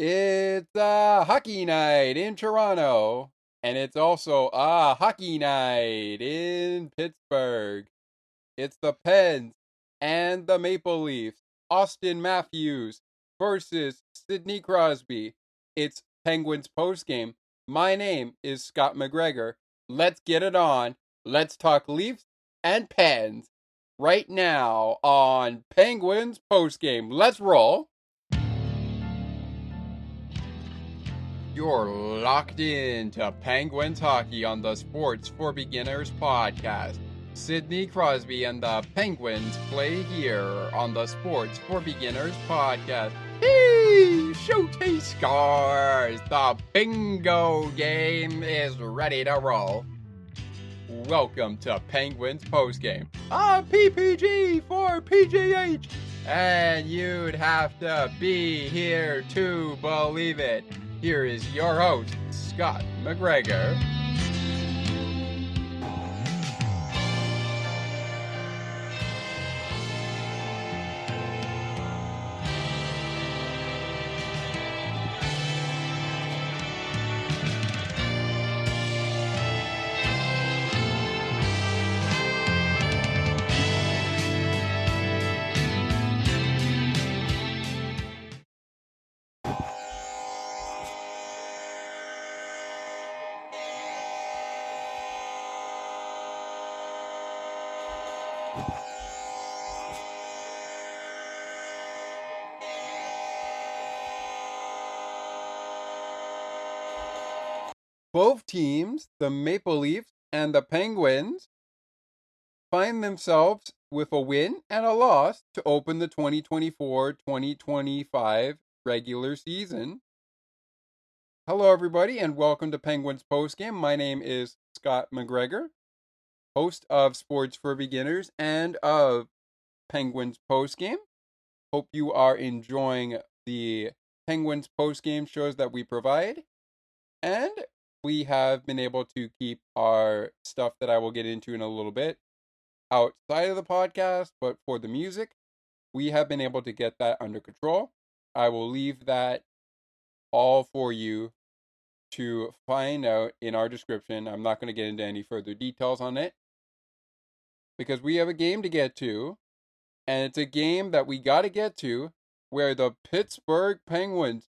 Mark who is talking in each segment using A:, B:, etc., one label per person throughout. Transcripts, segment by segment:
A: It's a hockey night in Toronto, and it's also a hockey night in Pittsburgh. It's the Pens and the Maple Leafs. Auston Matthews versus Sidney Crosby. It's Penguins postgame. My name is Scott McGregor. Let's get it on. Let's talk Leafs and Pens right now on Penguins postgame. Let's roll. You're locked in to Penguins hockey on the Sports for Beginners podcast. Sidney Crosby and the Penguins play here on the Sports for Beginners podcast. Hey, shoot, he scores! The bingo game is ready to roll. Welcome to Penguins postgame. PPG for PGH. And you'd have to be here to believe it. Here is your host, Scott McGregor. Both teams, the Maple Leafs and the Penguins, find themselves with a win and a loss to open the 2024-2025 regular season. Hello, everybody, and welcome to Penguins Postgame. My name is Scott McGregor, host of Sports for Beginners and of Penguins Postgame. Hope you are enjoying the Penguins Postgame shows that we provide, and we have been able to keep our stuff that I will get into in a little bit outside of the podcast, but for the music, we have been able to get that under control. I will leave that all for you to find out in our description. I'm not going to get into any further details on it because we have a game to get to, and it's a game that we got to get to where the Pittsburgh Penguins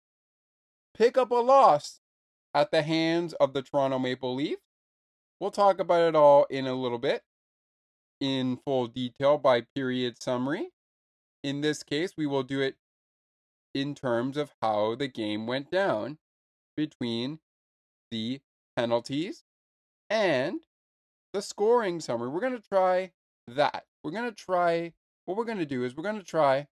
A: pick up a loss at the hands of the Toronto Maple Leafs. We'll talk about it all in a little bit in full detail by period summary. In this case, we will do it in terms of how the game went down between the penalties and the scoring summary. We're going to try that. What we're going to do is we're going to try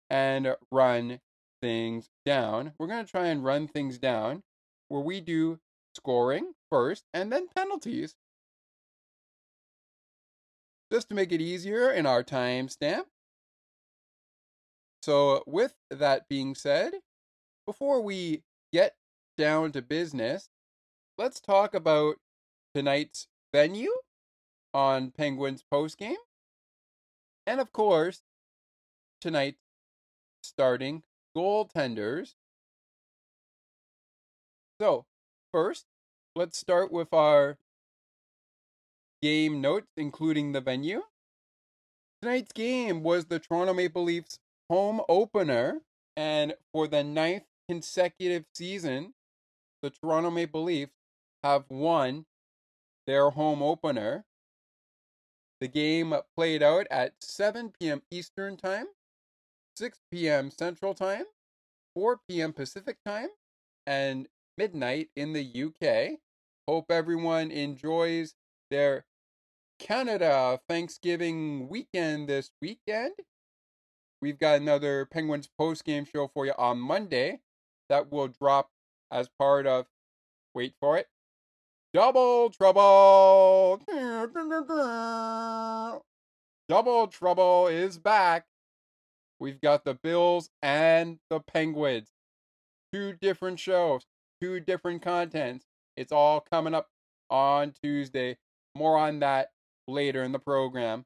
A: and run things down. We're going to try and run things down where we do scoring first and then penalties, just to make it easier in our timestamp. So with that being said, before we get down to business, let's talk about tonight's venue on Penguins postgame, and of course, tonight's starting goaltenders. So, first, let's start with our game notes, including the venue. Tonight's game was the Toronto Maple Leafs home opener, and for the 9th consecutive season, the Toronto Maple Leafs have won their home opener. The game played out at 7 p.m. Eastern Time, 6 p.m. Central Time, 4 p.m. Pacific Time, and midnight in the UK. Hope everyone enjoys their Canada Thanksgiving weekend this weekend. We've got another Penguins post-game show for you on Monday that will drop as part of, wait for it, Double Trouble! Double Trouble is back. We've got the Bills and the Penguins. Two different shows, two different contents. It's all coming up on Tuesday. More on that later in the program.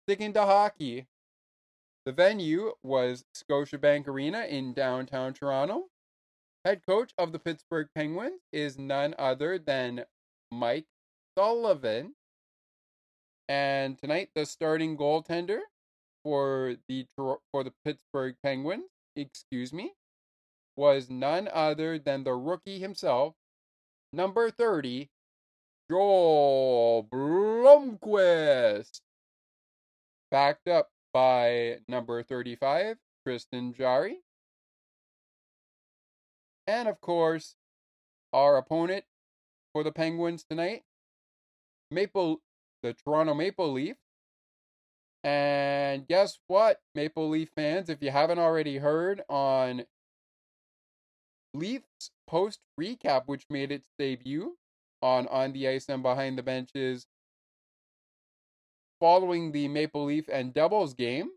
A: Sticking to hockey, the venue was Scotiabank Arena in downtown Toronto. head coach of the Pittsburgh Penguins is none other than Mike Sullivan. And tonight, the starting goaltender for the Pittsburgh Penguins, was none other than the rookie himself, number 30, Joel Blomqvist, backed up by number 35, Tristan Jarry. And of course, our opponent for the Penguins tonight, the Toronto Maple Leafs. And guess what, Maple Leaf fans, if you haven't already heard on Leafs post recap, which made its debut on the Ice and Behind the Benches following the Maple Leaf and Devils game,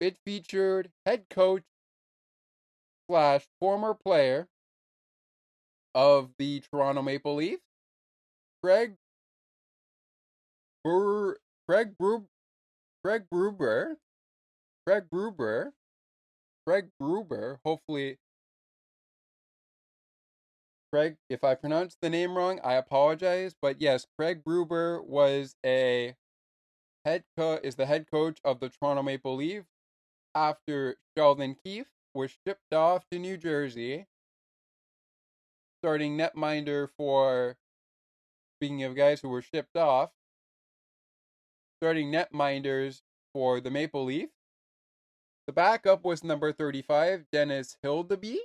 A: it featured head coach / former player of the Toronto Maple Leafs, Craig Gruber. Hopefully, Craig, if I pronounced the name wrong, I apologize. But yes, Craig Gruber is the head coach of the Toronto Maple Leafs after Sheldon Keefe was shipped off to New Jersey. Starting netminder for, speaking of guys who were shipped off, starting netminders for the Maple Leaf. The backup was number 35, Dennis Hildeby,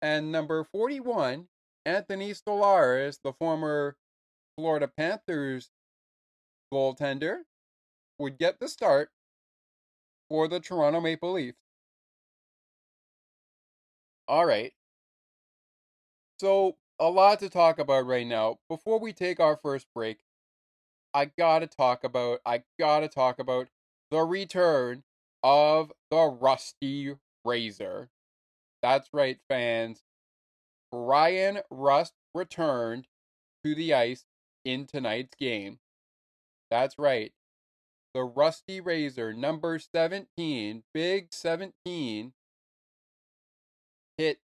A: and number 41, Anthony Stolaris, the former Florida Panthers goaltender, would get the start for the Toronto Maple Leafs. All right. So, a lot to talk about right now. Before we take our first break, I gotta talk about the return of the Rusty Razor. That's right, fans. Ryan Rust returned to the ice in tonight's game. That's right. The Rusty Razor, number 17, big 17, hit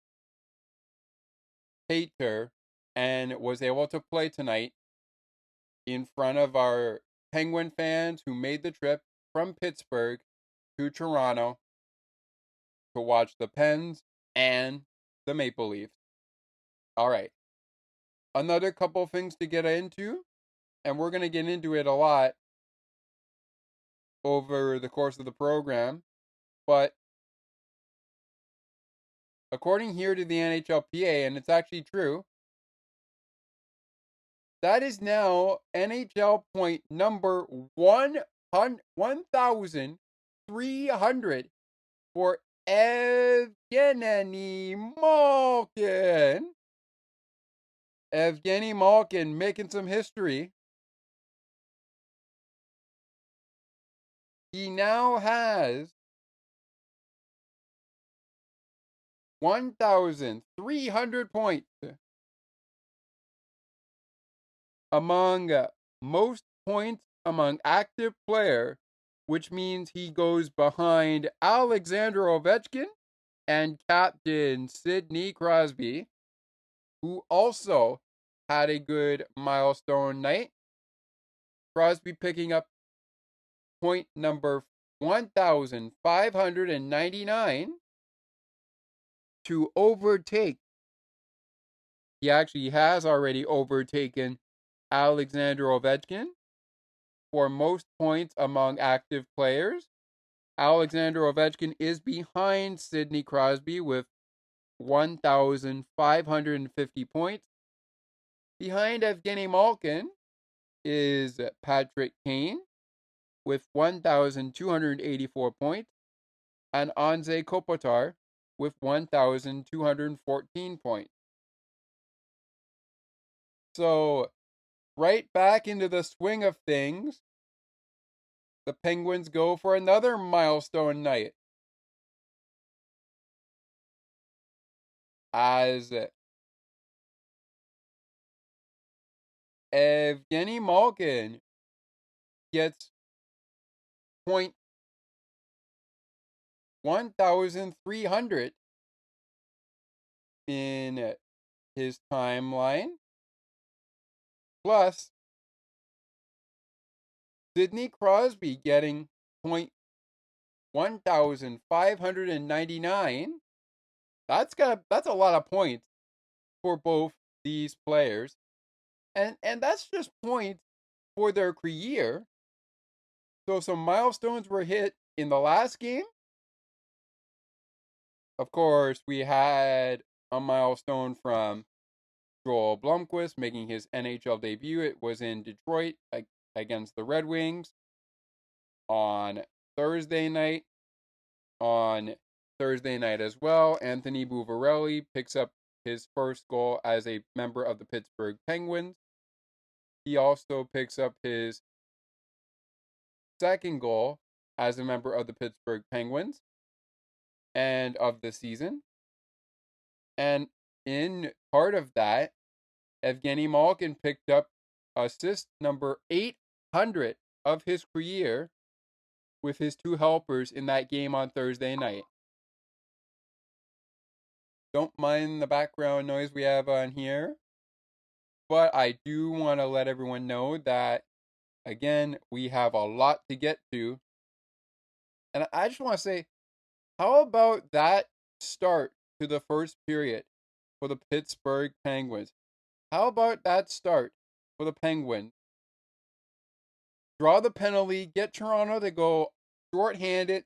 A: Pater and was able to play tonight in front of our Penguin fans who made the trip from Pittsburgh to Toronto to watch the Pens and the Maple Leafs. All right. Another couple things to get into, and we're going to get into it a lot over the course of the program, but according here to the NHLPA, and it's actually true, that is now NHL point number 1,300 for Evgeny Malkin. Evgeny Malkin making some history. He now has 1,300 points among most points among active player, which means he goes behind Alexander Ovechkin and captain Sidney Crosby, who also had a good milestone night. Crosby picking up point number 1,599 to overtake. He actually has already overtaken Alexander Ovechkin for most points among active players. Alexander Ovechkin is behind Sidney Crosby with 1,550 points. Behind Evgeny Malkin is Patrick Kane with 1,284 points, and Anze Kopitar with 1,214 points. So, right back into the swing of things, the Penguins go for another milestone night, as Evgeny Malkin gets point 1,300 in his timeline. Plus, Sidney Crosby getting 1,599. That's a lot of points for both these players. And that's just points for their career. So some milestones were hit in the last game. Of course, we had a milestone from Joel Blomqvist making his NHL debut. It was in Detroit against the Red Wings on Thursday night. On Thursday night as well, Anthony Buvarelli picks up his first goal as a member of the Pittsburgh Penguins. He also picks up his second goal as a member of the Pittsburgh Penguins and of the season. And in part of that, Evgeny Malkin picked up assist number 800 of his career with his two helpers in that game on Thursday night. Don't mind the background noise we have on here, but I do want to let everyone know that, again, we have a lot to get to. And I just want to say, how about that start to the first period for the Pittsburgh Penguins? How about that start for the Penguins? Draw the penalty, get Toronto to go shorthanded,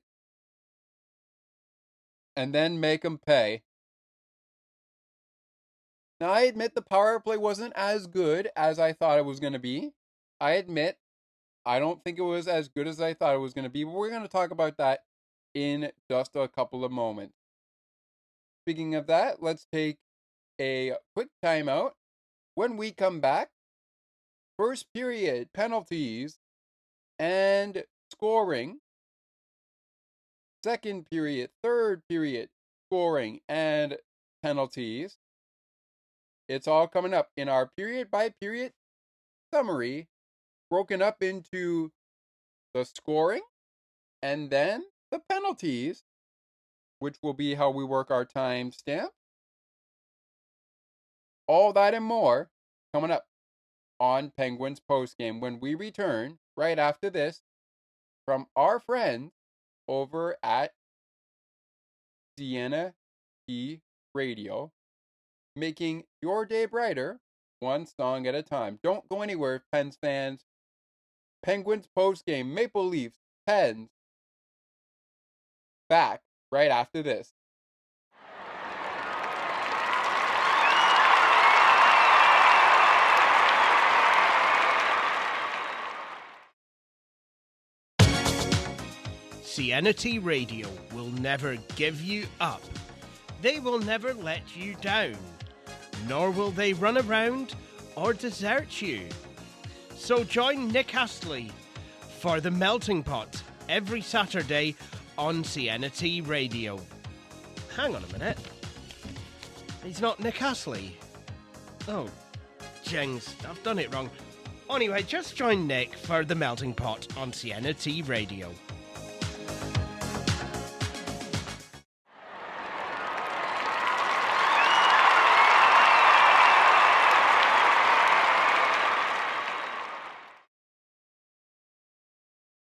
A: and then make them pay. Now, I admit the power play wasn't as good as I thought it was going to be. I admit I don't think it was as good as I thought it was going to be, but we're going to talk about that in just a couple of moments. Speaking of that, let's take a quick timeout. When we come back, first period, penalties and scoring. Second period, third period, scoring and penalties. It's all coming up in our period by period summary, broken up into the scoring and then the penalties, which will be how we work our time stamp. All that and more coming up on Penguins postgame when we return right after this from our friends over at Sienna Key Radio, making your day brighter one song at a time. Don't go anywhere, Pens fans. Penguins postgame, Maple Leafs, Pens, back right after this.
B: Sienna Radio will never give you up. They will never let you down. Nor will they run around or desert you. So join Nick Astley for The Melting Pot every Saturday on Sienna Radio. Hang on a minute. He's not Nick Astley. Oh, jings, I've done it wrong. Anyway, just join Nick for The Melting Pot on Sienna Radio.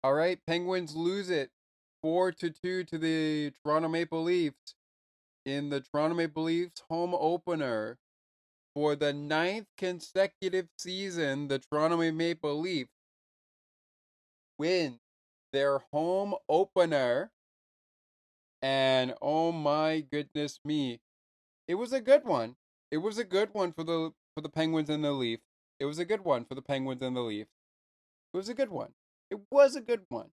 A: All right, Penguins lose it 4-2 to the Toronto Maple Leafs in the Toronto Maple Leafs home opener. For the 9th consecutive season, the Toronto Maple Leafs win their home opener. And oh my goodness me, it was a good one. It was a good one for the Penguins and the Leafs. It was a good one for the Penguins and the Leafs. It was a good one. It was a good one.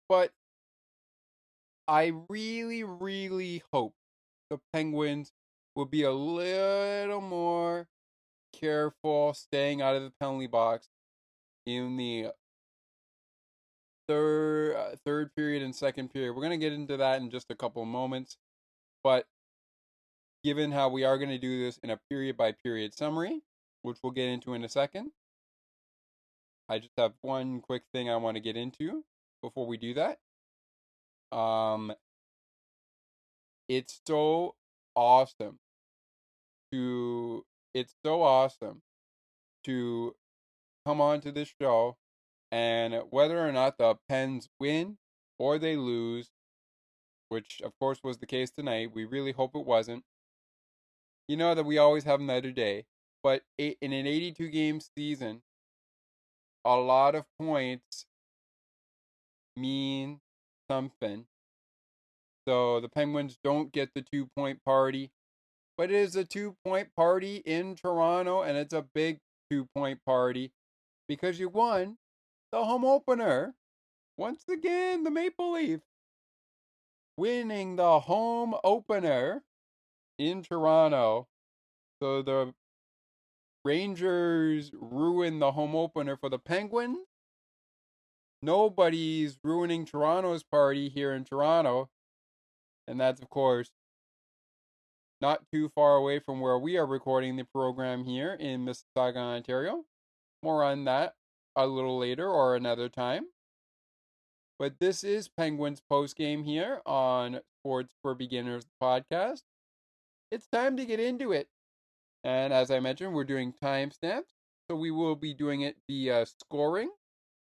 A: But I really, really hope the Penguins will be a little more careful staying out of the penalty box in the third period and second period. We're going to get into that in just a couple of moments. But given how we are going to do this in a period by period summary, which we'll get into in a second, I just have one quick thing I want to get into before we do that. It's so awesome it's so awesome to come on to this show, and whether or not the Pens win or they lose, which of course was the case tonight, we really hope it wasn't. You know that we always have another day, but in an 82 game season, a lot of points mean something. So the Penguins don't get the 2-point party, but it is a 2-point party in Toronto, and it's a big 2-point party because you won the home opener. Once again, the Maple Leafs winning the home opener in Toronto. So the Rangers ruin the home opener for the Penguins. Nobody's ruining Toronto's party here in Toronto. And that's, of course, not too far away from where we are recording the program here in Mississauga, Ontario. More on that a little later or another time. But this is Penguins postgame here on Sports for Beginners podcast. It's time to get into it. And as I mentioned, we're doing timestamps. So we will be doing it via scoring.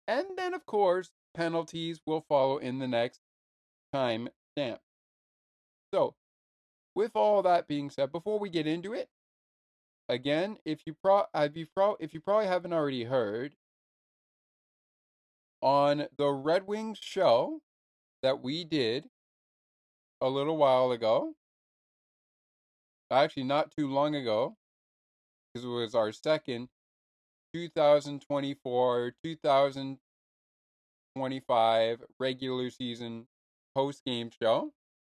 A: And then, of course, penalties will follow in the next timestamp. So, with all that being said, before we get into it, again, if you probably haven't already heard, on the Red Wings show that we did a little while ago, actually not too long ago, because it was our second 2024-2025 regular season post-game show,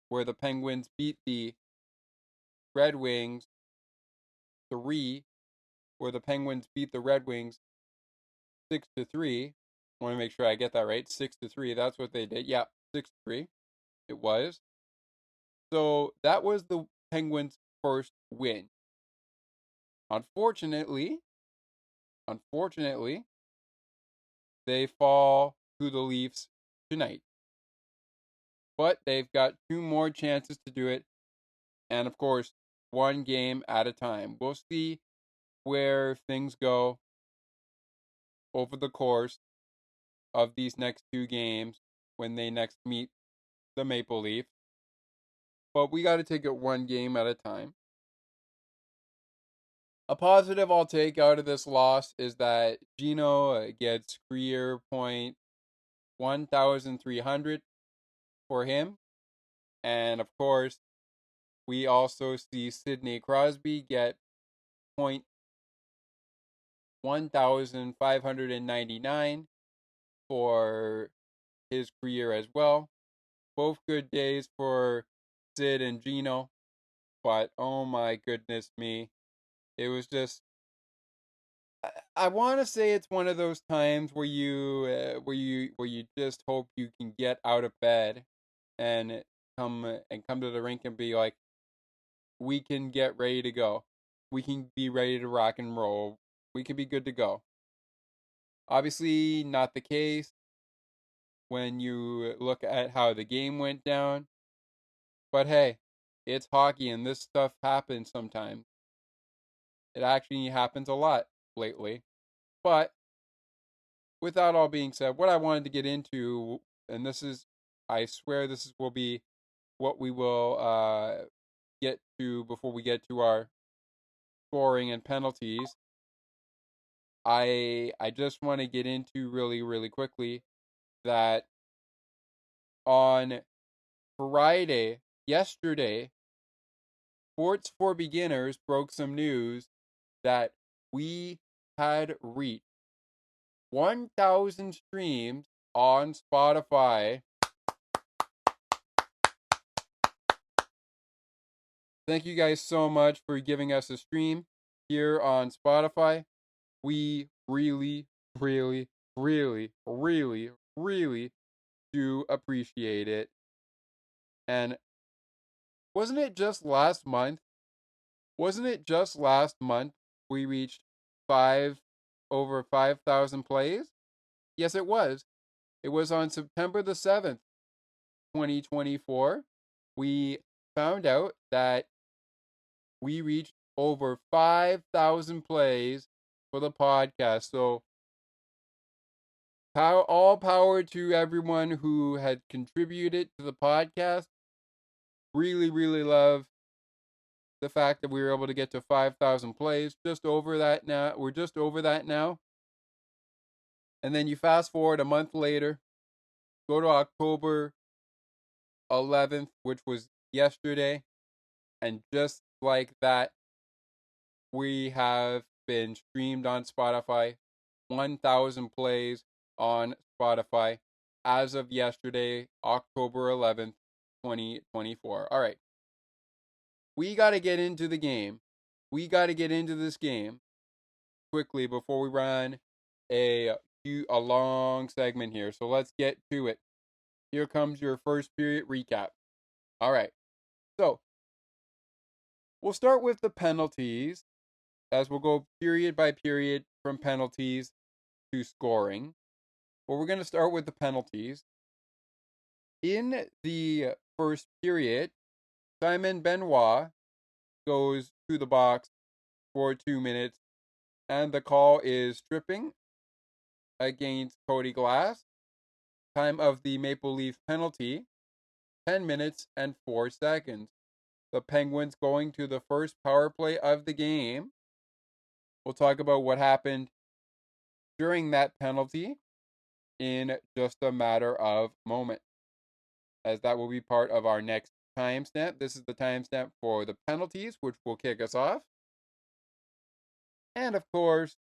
A: where the Penguins beat the Red Wings 6-3. I want to make sure I get that right. 6-3. That's what they did. Yeah, 6-3. It was. So that was the Penguins' first win. Unfortunately, they fall to the Leafs tonight. But they've got 2 more chances to do it. And of course, 1 game at a time. We'll see where things go over the course of these next 2 games when they next meet the Maple Leafs. But we got to take it 1 game at a time. A positive I'll take out of this loss is that Gino gets career point 1,300 for him. And of course, we also see Sidney Crosby get point 1,599 for his career as well. Both good days for Sid and Gino, but oh my goodness me, it was just, I want to say it's one of those times where you just hope you can get out of bed and come to the rink and be like, we can get ready to go. We can be ready to rock and roll. We can be good to go. Obviously, not the case when you look at how the game went down. But hey, it's hockey and this stuff happens sometimes. It actually happens a lot lately. But with that all being said, what I wanted to get into, and this is, I swear will be what we will get to before we get to our scoring and penalties. I just want to get into really, really quickly that on Friday, yesterday, Sports for Beginners broke some news that we had reached 1,000 streams on Spotify. Thank you guys so much for giving us a stream here on Spotify. We really, really, really, really, really do appreciate it. And wasn't it just last month we reached over 5,000 plays? Yes, it was. It was on September the 7th, 2024. We found out that we reached over 5,000 plays for the podcast. So, all power to everyone who had contributed to the podcast. Really, really love the fact that we were able to get to 5,000 plays. Just over that now. We're just over that now. And then you fast forward a month later, go to October 11th, which was yesterday. And just like that, we have been streamed on Spotify. 1,000 plays on Spotify as of yesterday, October 11th, 2024. All right. We got to get into the game. We got to get into this game quickly before we run a long segment here. So let's get to it. Here comes your first period recap. All right. So we'll start with the penalties, as we'll go period by period from penalties to scoring. Well, we're going to start with the penalties. In the first period, Simon Benoit goes to the box for 2 minutes, and the call is tripping against Cody Glass. Time of the Maple Leaf penalty, 10 minutes and 4 seconds. The Penguins going to the first power play of the game. We'll talk about what happened during that penalty in just a matter of moments, as that will be part of our next timestamp. This is the timestamp for the penalties, which will kick us off. And of course,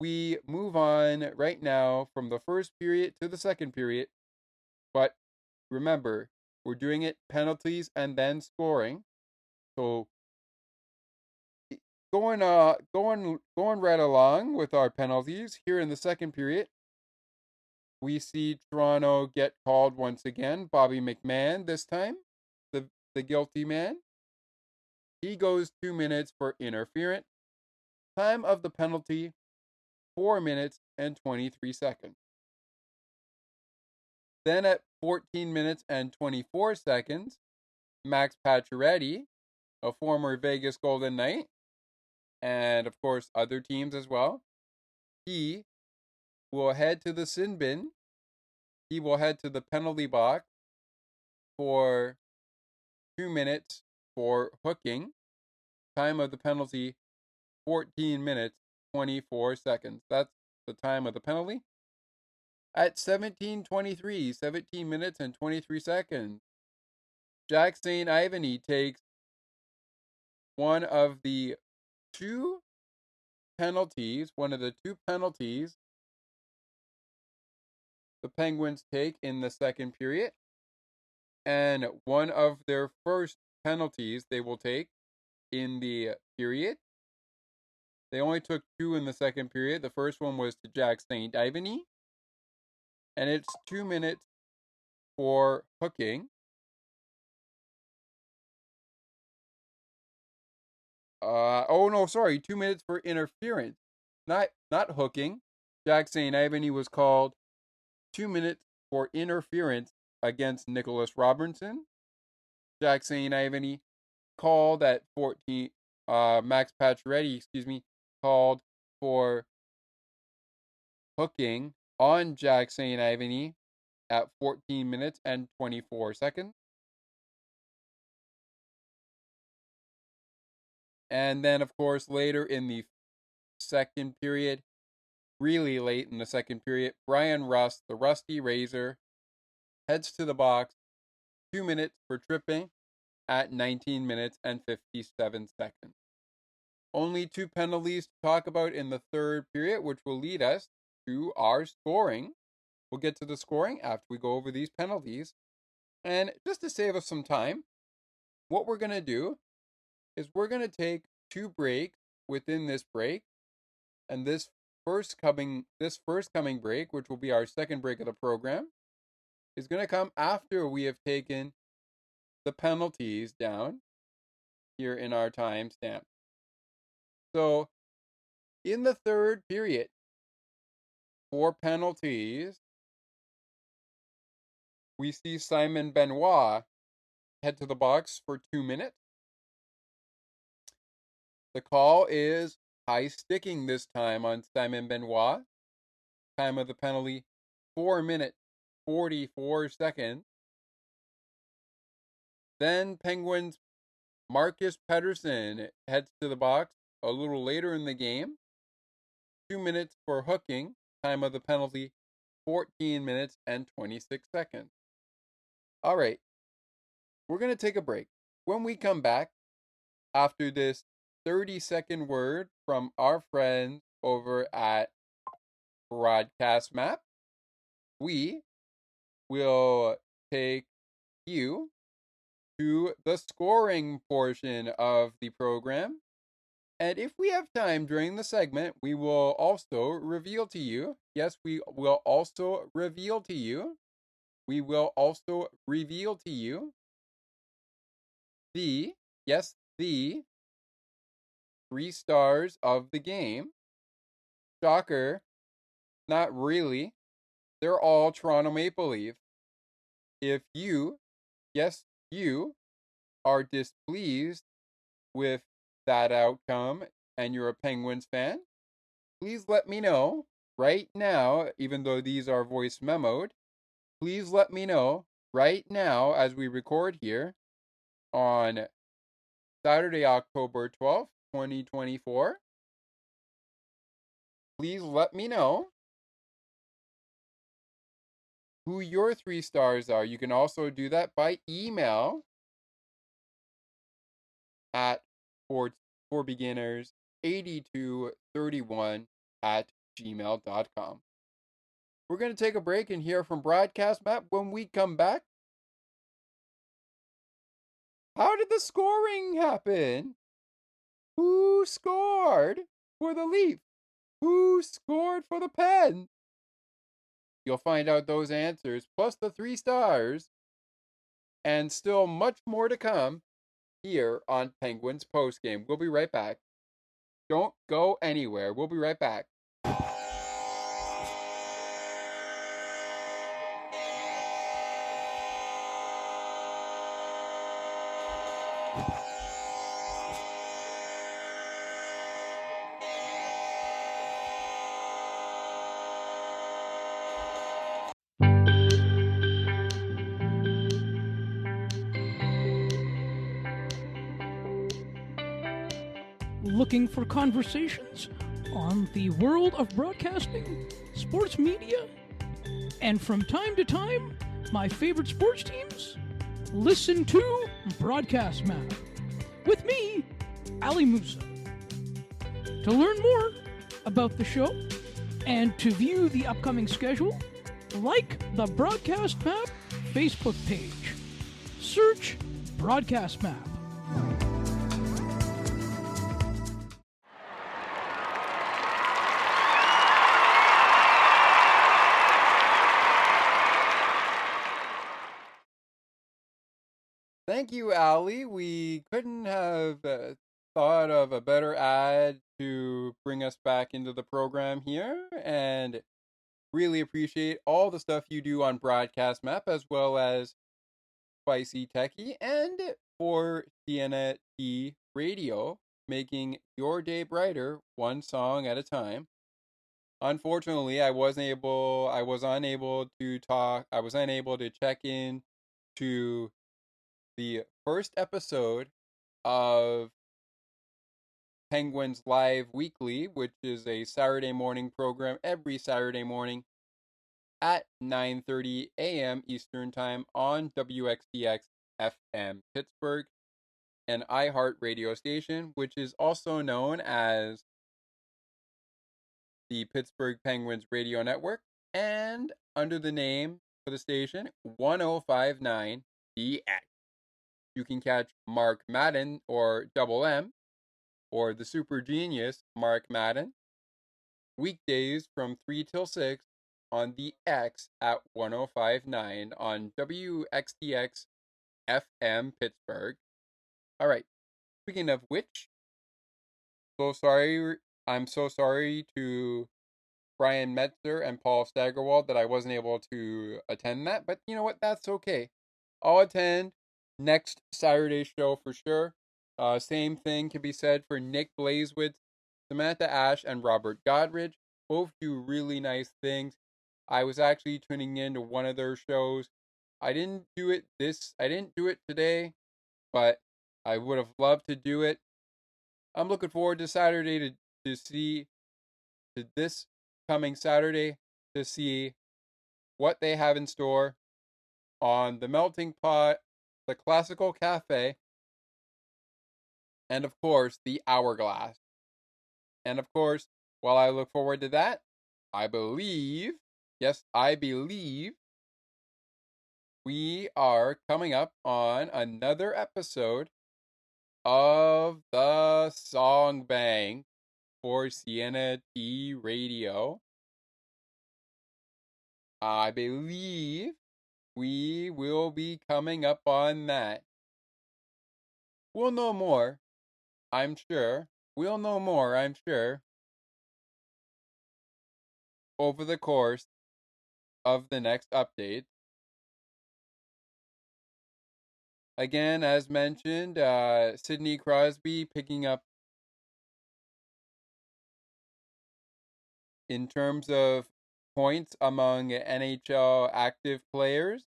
A: we move on right now from the first period to the second period. But remember, we're doing it penalties and then scoring. So going right along with our penalties here in the second period. We see Toronto get called once again. Bobby McMahon this time, the guilty man. He goes 2 minutes for interference. Time of the penalty, 4 minutes and 23 seconds. Then at 14 minutes and 24 seconds, Max Pacioretty, a former Vegas Golden Knight, and of course other teams as well, he will head to the sin bin. He will head to the penalty box for 2 minutes for hooking. Time of the penalty, 14 minutes, 24 seconds. That's the time of the penalty. At 17:23, 17 minutes and 23 seconds, Jack St. Ivany takes one of the two penalties the Penguins take in the second period, and one of their first penalties they will take in the period. They only took 2 in the second period. The first one was to Jack St. Ivany, and it's 2 minutes for hooking. 2 minutes for interference. Not hooking. Jack St. Ivany was called 2 minutes for interference against Nicholas Robertson. Jack St. Ivany called at 14. Max Pacioretty, called for hooking on Jack St. Ivany at 14 minutes and 24 seconds. And then, of course, later in the second period, really late in the second period, Brian Rust, the Rusty Razor, heads to the box, 2 minutes for tripping at 19 minutes and 57 seconds. Only 2 penalties to talk about in the third period, which will lead us to our scoring. We'll get to the scoring after we go over these penalties. And just to save us some time, what we're going to do is we're going to take 2 breaks within this break. And this first coming break, which will be our second break of the program, is going to come after we have taken the penalties down here in our timestamp. So, in the third period, for penalties, we see Simon Benoit head to the box for 2 minutes. The call is high sticking this time on Simon Benoit. Time of the penalty, 4 minutes, 44 seconds. Then Penguins' Marcus Pettersson heads to the box a little later in the game. 2 minutes for hooking. Time of the penalty, 14 minutes and 26 seconds. All right, we're going to take a break. When we come back, after this 30-second word from our friends over at Broadcast Map, we will take you to the scoring portion of the program. And if we have time during the segment, we will also reveal to you. Yes, we will also reveal to you. We will also reveal to you the 3 stars of the game. Shocker, not really. They're all Toronto Maple Leaf. If you, yes, you, are displeased with that outcome and you're a Penguins fan, please let me know right now, even though these are voice memoed. Please let me know right now as we record here on Saturday, October 12th, 2024. Please let me know who your 3 stars are. You can also do that by email at sportsforbeginners8231@gmail.com. We're going to take a break and hear from Broadcast Map. When we come back, how did the scoring happen? Who scored for the Leafs? Who scored for the Pens? You'll find out those answers, plus the 3 stars, and still much more to come here on Penguins Postgame. We'll be right back. Don't go anywhere. We'll be right back.
C: Looking for conversations on the world of broadcasting, sports media, and from time to time, my favorite sports teams? Listen to Broadcast Map with me, Ali Musa. To learn more about the show and to view the upcoming schedule, like the Broadcast Map Facebook page. Search Broadcast Map.
A: Thank you, Ali. We couldn't have thought of a better ad to bring us back into the program here, and really appreciate all the stuff you do on Broadcast Map, as well as Spicy Techie, and for Sienna T Radio, making your day brighter one song at a time. Unfortunately, I was unable to check in to the first episode of Penguins Live Weekly, which is a Saturday morning program every Saturday morning at 9:30 a.m. Eastern Time on WXDX FM Pittsburgh, an iHeart radio station, which is also known as the Pittsburgh Penguins Radio Network, and under the name for the station, 1059 DX. You can catch Mark Madden, or Double M, or the super genius Mark Madden, weekdays from 3 till 6 on the X at 1059 on WXDX FM Pittsburgh. All right. Speaking of which, I'm so sorry to Brian Metzer and Paul Staggerwald that I wasn't able to attend that, but you know what? That's okay. I'll attend next Saturday's show for sure. Same thing can be said for Nick Blazewitz, Samantha Ash, and Robert Godridge. Both do really nice things. I was actually tuning into one of their shows. I didn't do it today, but I would have loved to do it. I'm looking forward to Saturday to this coming Saturday to see what they have in store on the Melting Pot, the Classical Cafe, and of course the Hourglass. And of course, while I look forward to that, I believe we are coming up on another episode of the Song Bank for Sienna T Radio. I believe we will be coming up on that. We'll know more, I'm sure. Over the course of the next update. Again, as mentioned, Sidney Crosby picking up in terms of points among NHL active players.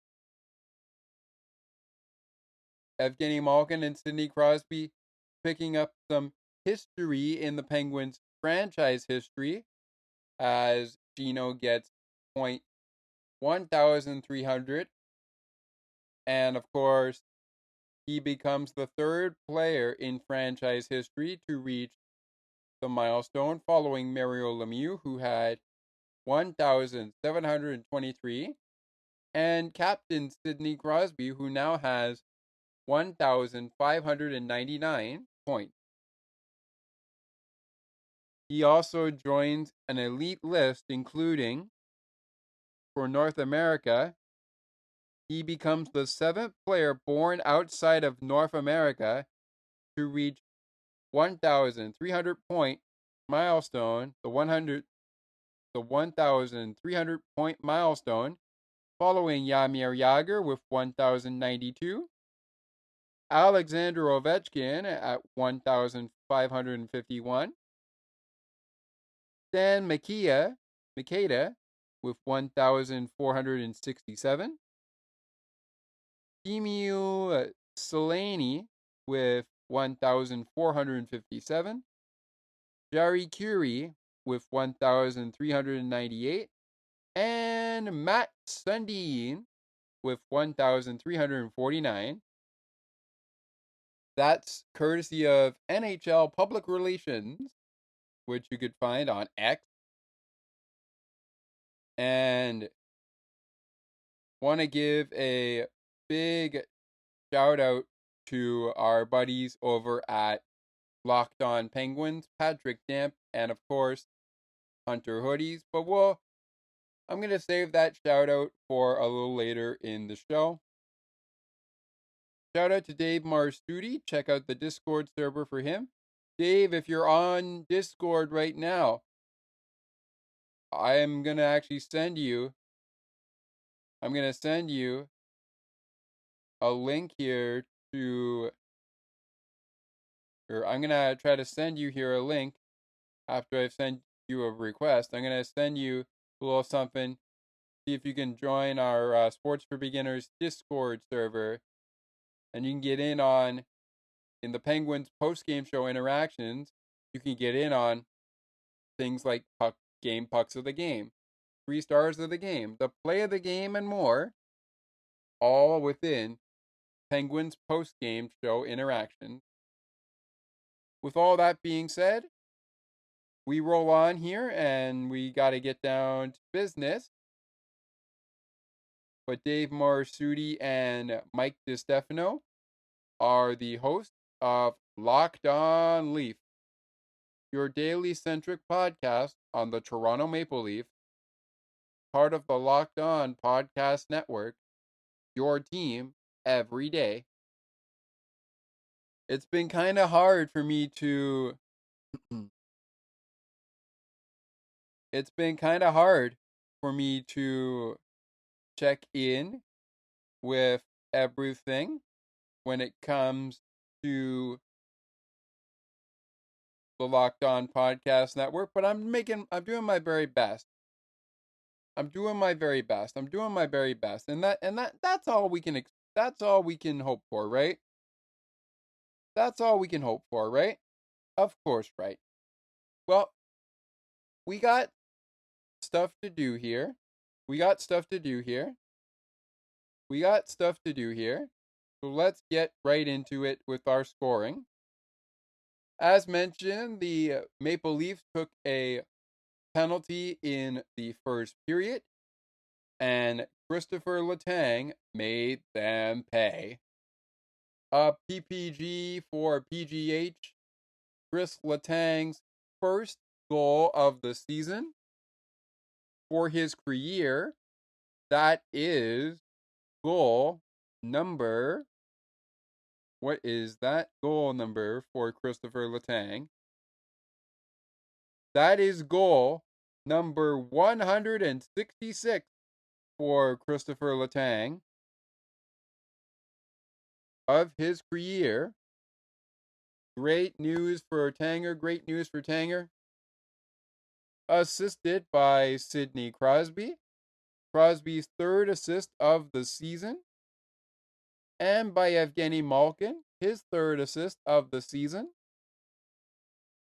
A: Evgeny Malkin and Sidney Crosby picking up some history in the Penguins franchise history as Gino gets point 1,300. And of course, he becomes the third player in franchise history to reach the milestone following Mario Lemieux, who had 1,723, and Captain Sidney Crosby, who now has 1,599 points. He also joins an elite list, including, for North America, he becomes the 7th player born outside of North America to reach 1,300 point milestone, the 1,300 point milestone, following Jaromir Jagr with 1,092, Alexander Ovechkin at 1,551, Stan Mikita with 1,467, Emu Selene with 1,457, Jari Curie with 1,398, and Matt Sundin with 1,349. That's courtesy of NHL Public Relations, which you could find on X. And want to give a big shout out to our buddies over at Locked On Penguins, Patrick Damp, and of course, Hunter Hoodies. But I'm going to save that shout out for a little later in the show. Shout out to Dave Marstucci. Check out the Discord server for him. Dave, if you're on Discord right now, I'm going to actually send you a link here I'm going to try to send you here a link after I've sent you a request. I'm going to send you a little something. See if you can join our Sports for Beginners Discord server. And you can get in the Penguins post-game show interactions, you can get in on things like pucks of the game, 3 stars of the game, the play of the game, and more, all within Penguins post-game show interactions. With all that being said, we roll on here and we got to get down to business. But Dave Marstucci and Mike DiStefano are the hosts of Locked On Leaf, your daily centric podcast on the Toronto Maple Leaf, part of the Locked On Podcast Network, your team every day. It's been kind of hard for me to check in with everything when it comes to the Locked On Podcast Network, but I'm doing my very best. I'm doing my very best. And that's all we can hope for, right? That's all we can hope for, right? Of course, right. Well, we got stuff to do here. So let's get right into it with our scoring. As mentioned, the Maple Leafs took a penalty in the first period, and Christopher Letang made them pay. A PPG for PGH, Chris Letang's first goal of the season for his career. That is goal number. What is that goal number for Christopher Letang? That is goal number 166 for Christopher Letang of his career. Great news for Tanger. Assisted by Sidney Crosby. Crosby's third assist of the season. And by Evgeny Malkin, his third assist of the season.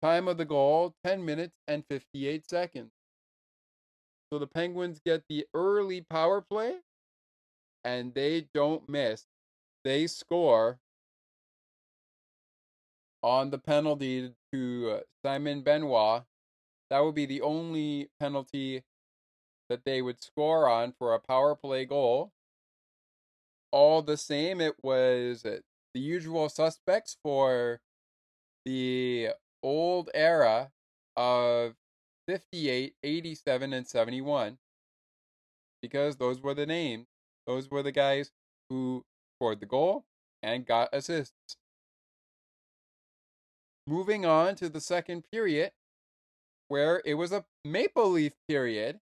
A: Time of the goal, 10 minutes and 58 seconds. So the Penguins get the early power play, and they don't miss. They score on the penalty to Simon Benoit. That would be the only penalty that they would score on for a power play goal. All the same, it was the usual suspects for the old era of 58, 87, and 71. Because those were the names. Those were the guys who scored the goal and got assists. Moving on to the second period, where it was a Maple Leaf period.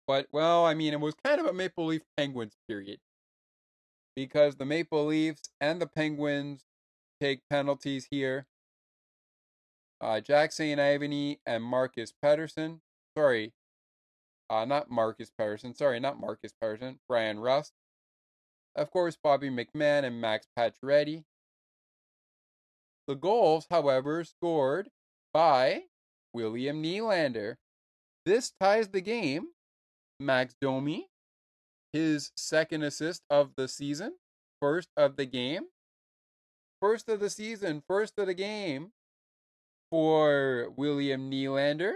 A: But, well, I mean, it was kind of a Maple Leaf Penguins period. Because the Maple Leafs and the Penguins take penalties here. Jack St. Ivany and Marcus Pettersson. Not Marcus Pettersson. Brian Rust. Of course, Bobby McMahon and Max Pacioretty. The goals, however, scored by William Nylander. This ties the game. Max Domi, his second assist of the season, first of the game. First of the game for William Nylander,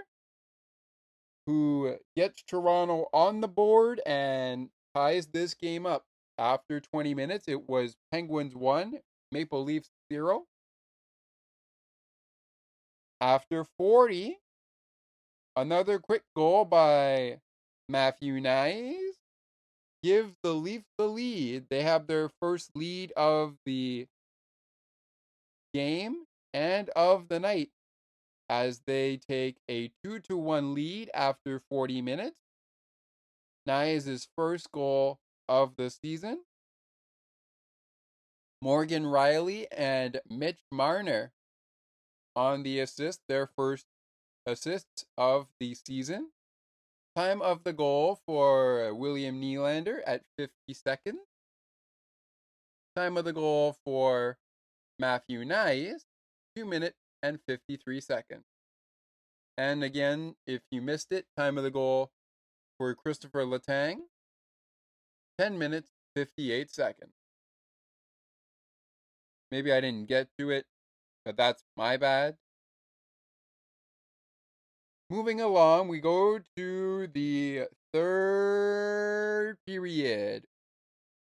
A: who gets Toronto on the board and ties this game up. After 20 minutes, it was Penguins 1, Maple Leafs 0. After 40, another quick goal by Matthew Knies gives the Leafs the lead. They have their first lead of the game and of the night as they take a 2-1 lead after 40 minutes. Knies' first goal of the season. Morgan Rielly and Mitch Marner on the assist, their first assists of the season. Time of the goal for William Nylander at 50 seconds. Time of the goal for Matthew Knies, 2 minutes and 53 seconds. And again, if you missed it, time of the goal for Christopher Letang, 10 minutes, 58 seconds. Maybe I didn't get to it, but that's my bad. Moving along, we go to the third period.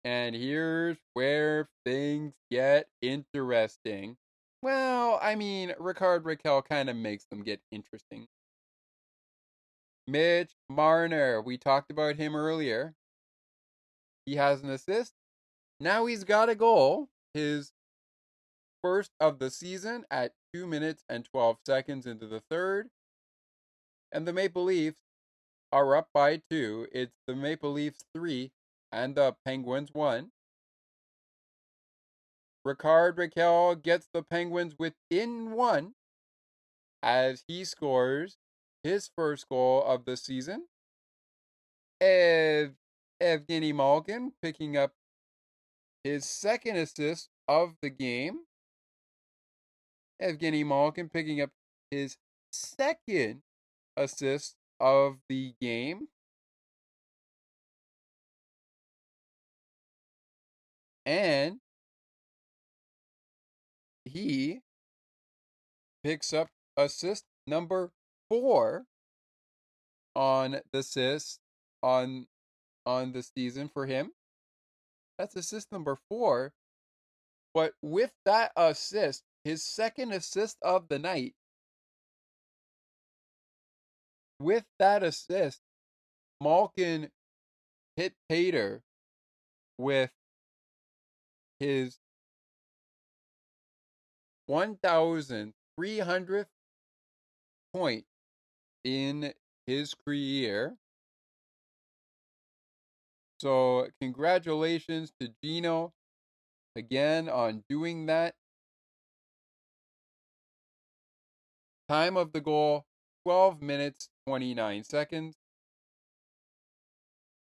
A: And here's where things get interesting. Well, I mean, Rickard Rakell kind of makes them get interesting. Mitch Marner, we talked about him earlier. He has an assist. Now he's got a goal. His first of the season at 2 minutes and 12 seconds into the third. And the Maple Leafs are up by 2. It's the Maple Leafs 3 and the Penguins 1. Rickard Rakell gets the Penguins within 1 as he scores his first goal of the season. Evgeny Malkin picking up his second assist of the game. Evgeny Malkin picking up his second assist of the game. And he picks up assist number 4 on the assist on the season for him. That's assist number 4. But with that assist, his second assist of the night, with that assist, Malkin hit Pater with his 1,300th point in his career. So congratulations to Gino again on doing that. Time of the goal, 12 minutes, 29 seconds.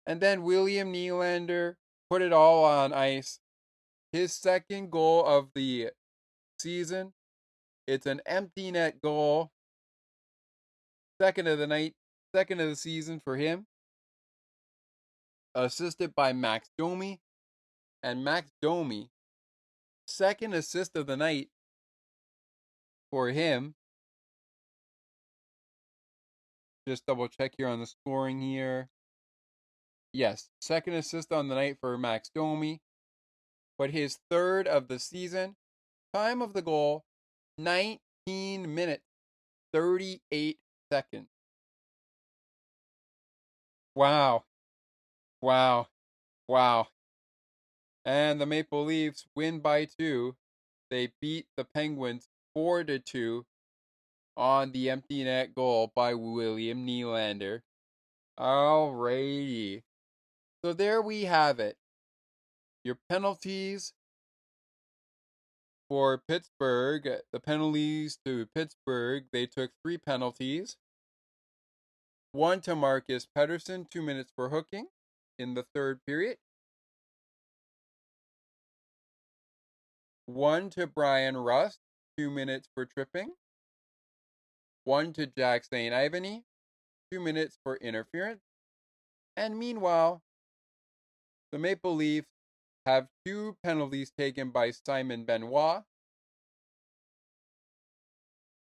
A: And then William Nylander put it all on ice. His second goal of the season. It's an empty net goal. Second of the night, second of the season for him. Assisted by Max Domi. And Max Domi, second assist of the night for him. Just double check here on the scoring here. Yes, second assist on the night for Max Domi. But his third of the season. Time of the goal, 19 minutes, 38 seconds. Wow. Wow. Wow. And the Maple Leafs win by 2. They beat the Penguins 4-2 on the empty net goal by William Nylander. Alrighty. So there we have it. Your penalties for Pittsburgh. The penalties to Pittsburgh, they took 3 penalties. 1 to Marcus Pettersson, 2 minutes for hooking in the third period. 1 to Brian Rust, 2 minutes for tripping. 1 to Jack St. Ivany, 2 minutes for interference. And meanwhile, the Maple Leafs have 2 penalties taken by Simon Benoit.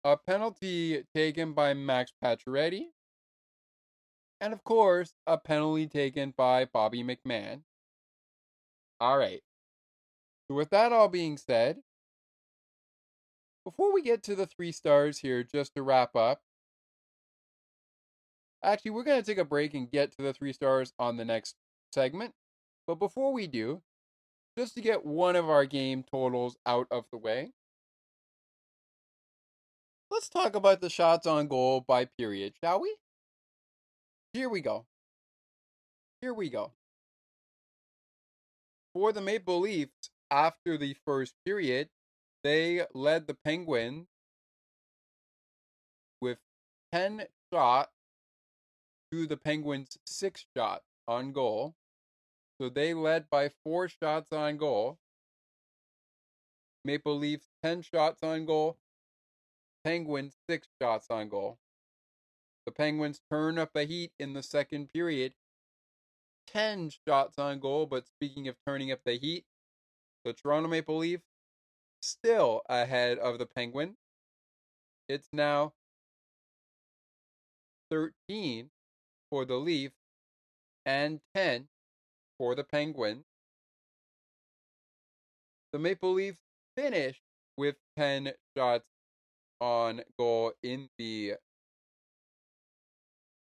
A: A penalty taken by Max Pacioretty. And of course, a penalty taken by Bobby McMahon. All right. So with that all being said, before we get to the 3 stars here, just to wrap up. Actually, we're going to take a break and get to the 3 stars on the next segment. But before we do, just to get one of our game totals out of the way, let's talk about the shots on goal by period, shall we? Here we go. For the Maple Leafs, after the first period, they led the Penguins with 10 shots to the Penguins' 6 shots on goal. So they led by 4 shots on goal. Maple Leafs 10 shots on goal. Penguins 6 shots on goal. The Penguins turn up the heat in the second period. 10 shots on goal, but speaking of turning up the heat, the Toronto Maple Leafs still ahead of the Penguins. It's now 13 for the Leafs and 10 for the Penguins. The Maple Leafs finished with 10 shots on goal in the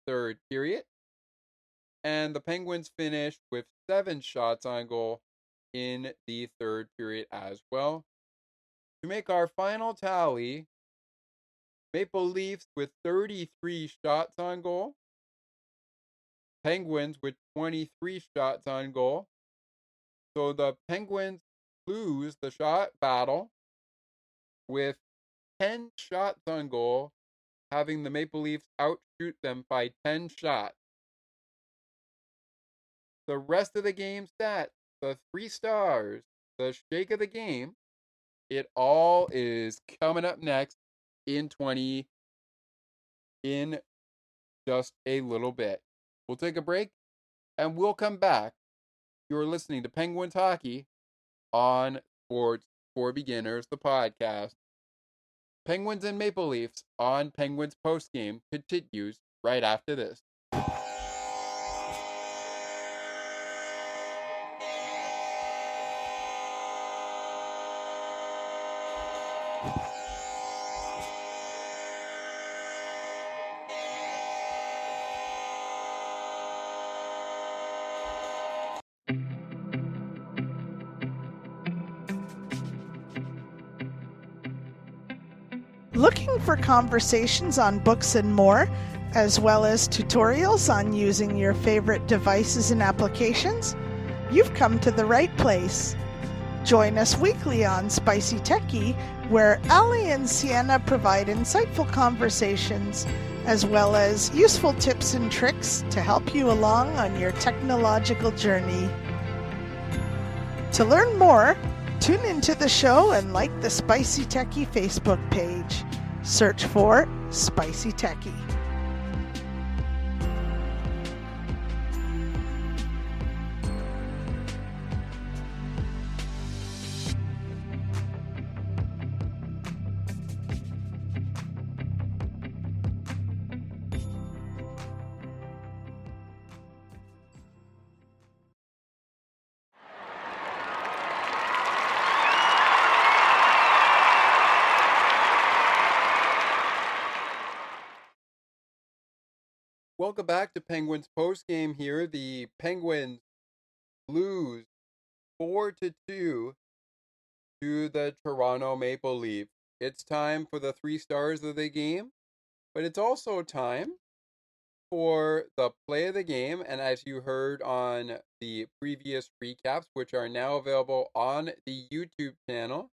A: third period. And the Penguins finished with 7 shots on goal in the third period as well. To make our final tally, Maple Leafs with 33 shots on goal. Penguins with 23 shots on goal. So the Penguins lose the shot battle with 10 shots on goal, having the Maple Leafs outshoot them by 10 shots. The rest of the game stats, the 3 stars, the shake of the game, it all is coming up next in just a little bit. We'll take a break and we'll come back. You're listening to Penguins Hockey on Sports for Beginners, the podcast. Penguins and Maple Leafs on Penguins Postgame continues right after this.
D: Looking for conversations on books and more, as well as tutorials on using your favorite devices and applications? You've come to the right place. Join us weekly on Spicy Techie, where Ali and Sienna provide insightful conversations, as well as useful tips and tricks to help you along on your technological journey. To learn more, tune into the show and like the Spicy Techie Facebook page. Search for Spicy Techie.
A: Welcome back to Penguins Postgame here. The Penguins lose 4-2 to the Toronto Maple Leafs. It's time for the 3 stars of the game, but it's also time for the play of the game. And as you heard on the previous recaps, which are now available on the YouTube channel,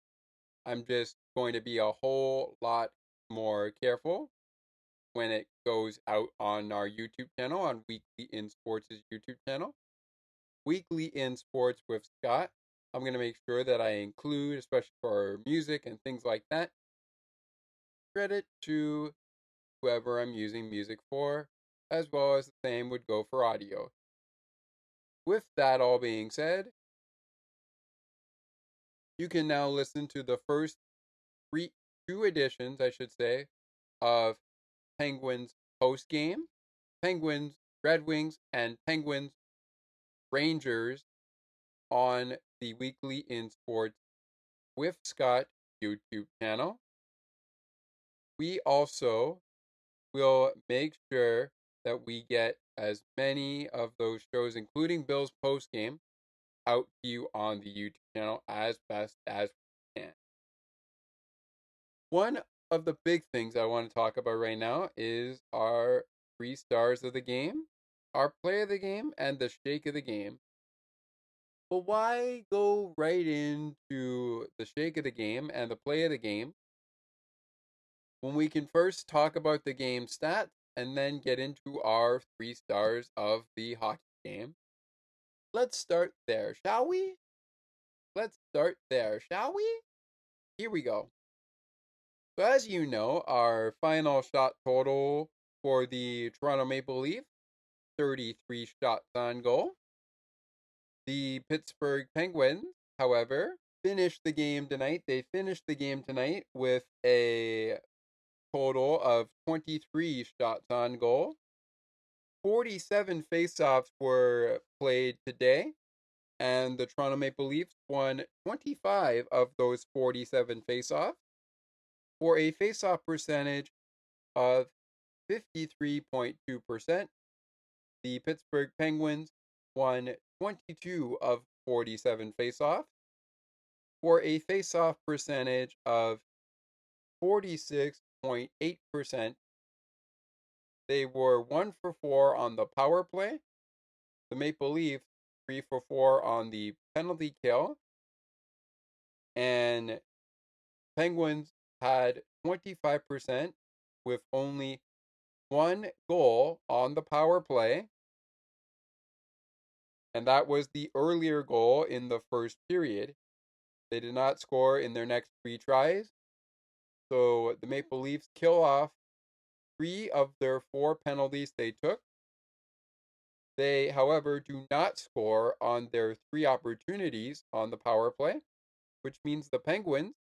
A: I'm just going to be a whole lot more careful when it goes out on our YouTube channel, on Weekly in Sports' YouTube channel. Weekly in Sports with Scott. I'm going to make sure that I include, especially for music and things like that, credit to whoever I'm using music for, as well as the same would go for audio. With that all being said, you can now listen to the first two editions, I should say, of Penguins Postgame, Penguins Red Wings, and Penguins Rangers on the Weekly in Sports with Scott YouTube channel. We also will make sure that we get as many of those shows, including Bill's Postgame, out to you on the YouTube channel as best as we can. One of the big things I want to talk about right now is our 3 stars of the game, our play of the game, and the shake of the game. But why go right into the shake of the game and the play of the game when we can first talk about the game stats and then get into our 3 stars of the hockey game? Let's start there, shall we? Here we go. So as you know, our final shot total for the Toronto Maple Leafs, 33 shots on goal. The Pittsburgh Penguins, however, finished the game tonight. They finished the game tonight with a total of 23 shots on goal. 47 faceoffs were played today, and the Toronto Maple Leafs won 25 of those 47 faceoffs for a faceoff percentage of 53.2%. The Pittsburgh Penguins won 22 of 47 faceoffs for a faceoff percentage of 46.8%. They were 1 for 4 on the power play. The Maple Leafs 3 for 4 on the penalty kill. And Penguins had 25% with only one goal on the power play, and that was the earlier goal in the first period. They did not score in their next 3 tries, so the Maple Leafs kill off 3 of their 4 penalties they took. They, however, do not score on their 3 opportunities on the power play, which means the Penguins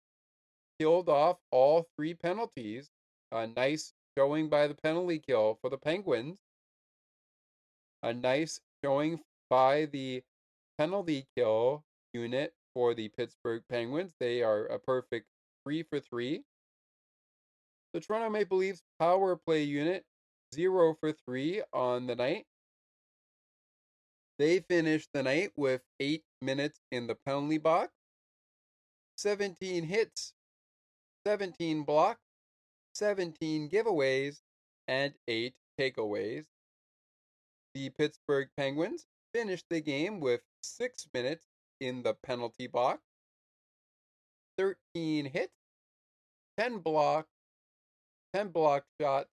A: killed off all 3 penalties. A nice showing by the penalty kill for the Penguins. A nice showing by the penalty kill unit for the Pittsburgh Penguins. They are a perfect 3 for 3. The Toronto Maple Leafs power play unit 0 for 3 on the night. They finished the night with 8 minutes in the penalty box, 17 hits, 17 blocks, 17 giveaways, and 8 takeaways. The Pittsburgh Penguins finished the game with 6 minutes in the penalty box, 13 hits, 10 block shots,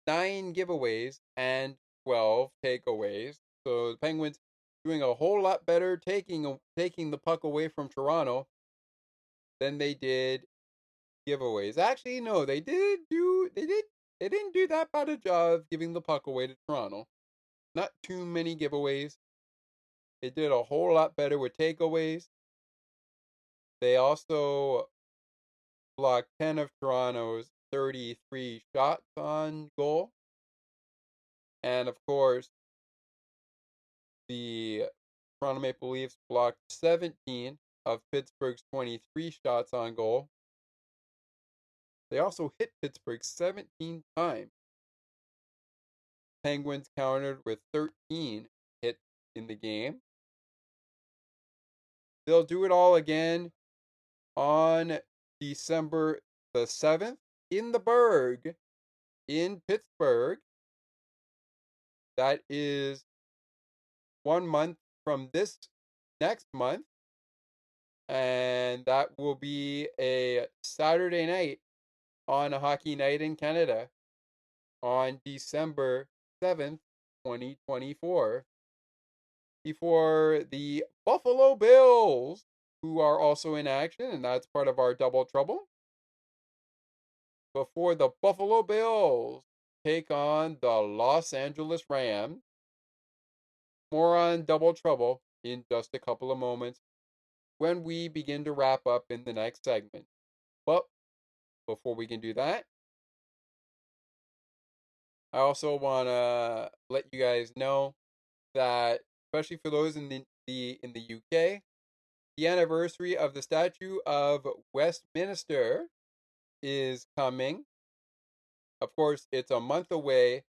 A: 9 giveaways, and 12 takeaways. So the Penguins doing a whole lot better taking the puck away from Toronto than they did giveaways. Actually, no, they didn't do that bad a job of giving the puck away to Toronto. Not too many giveaways. They did a whole lot better with takeaways. They also blocked 10 of Toronto's 33 shots on goal. And of course, the Toronto Maple Leafs blocked 17 of Pittsburgh's 23 shots on goal. They also hit Pittsburgh 17 times. Penguins countered with 13 hits in the game. They'll do it all again on December the 7th in the Berg in Pittsburgh. That is 1 month from this next month. And that will be a Saturday night on a Hockey Night in Canada on December 7th, 2024. Before the Buffalo Bills, who are also in action, and that's part of our double trouble. Before the Buffalo Bills take on the Los Angeles Rams. More on double trouble in just a couple of moments when we begin to wrap up in the next segment. But before we can do that, I also want to let you guys know that, especially for those in the UK, the anniversary of the Statue of Westminster is coming. Of course, it's a month away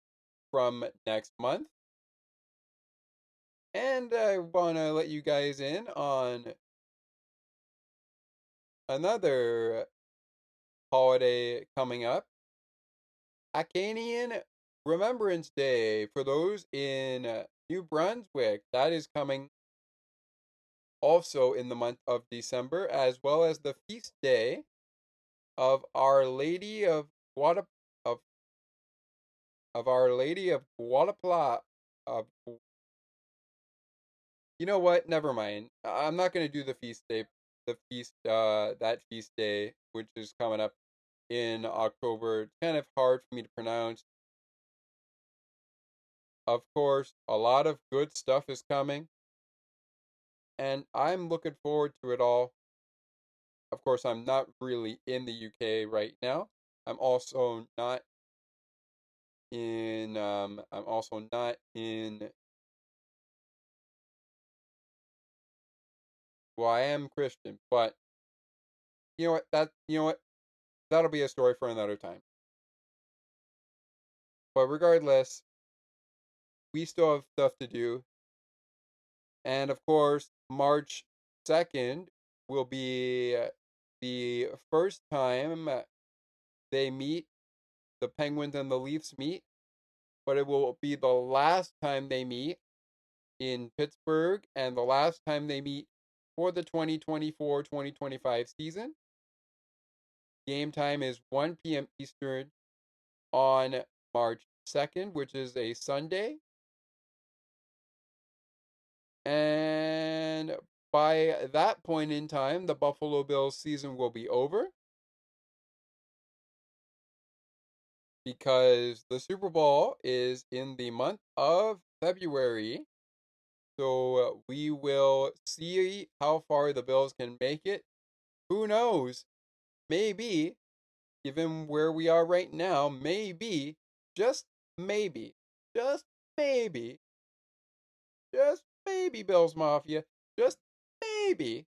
A: from next month. And I want to let you guys in on another holiday coming up. Acadian Remembrance Day for those in New Brunswick. That is coming also in the month of December, as well as the feast day of Our Lady of Our Lady of Guadalajara. You know what? Never mind. I'm not going to do the feast day. That feast day, which is coming up in October. It's kind of hard for me to pronounce. Of course, a lot of good stuff is coming, and I'm looking forward to it all. Of course, I'm not really in the UK right now. I'm also not in. Well, I am Christian, but you know what? That'll be a story for another time. But regardless, we still have stuff to do. And of course, March 2nd will be the first time they meet, the Penguins and the Leafs meet, but it will be the last time they meet in Pittsburgh and the last time they meet for the 2024-2025 season. Game time is 1 p.m. Eastern on March 2nd, which is a Sunday. And by that point in time, the Buffalo Bills season will be over because the Super Bowl is in the month of February. So we will see how far the Bills can make it. Who knows? Maybe, given where we are right now, maybe, just maybe, just maybe, just maybe, Bills Mafia, just maybe,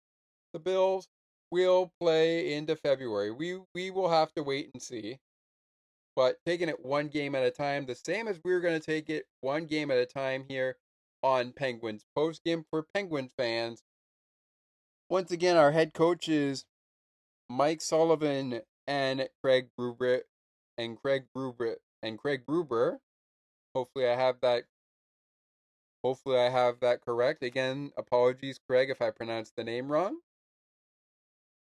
A: the Bills will play into February. We will have to wait and see. But taking it one game at a time, the same as we're going to take it one game at a time here on Penguins postgame for Penguins fans. Once again, our head coaches Mike Sullivan and Craig Bruber Hopefully I have that correct. Again, apologies, Craig, if I pronounced the name wrong.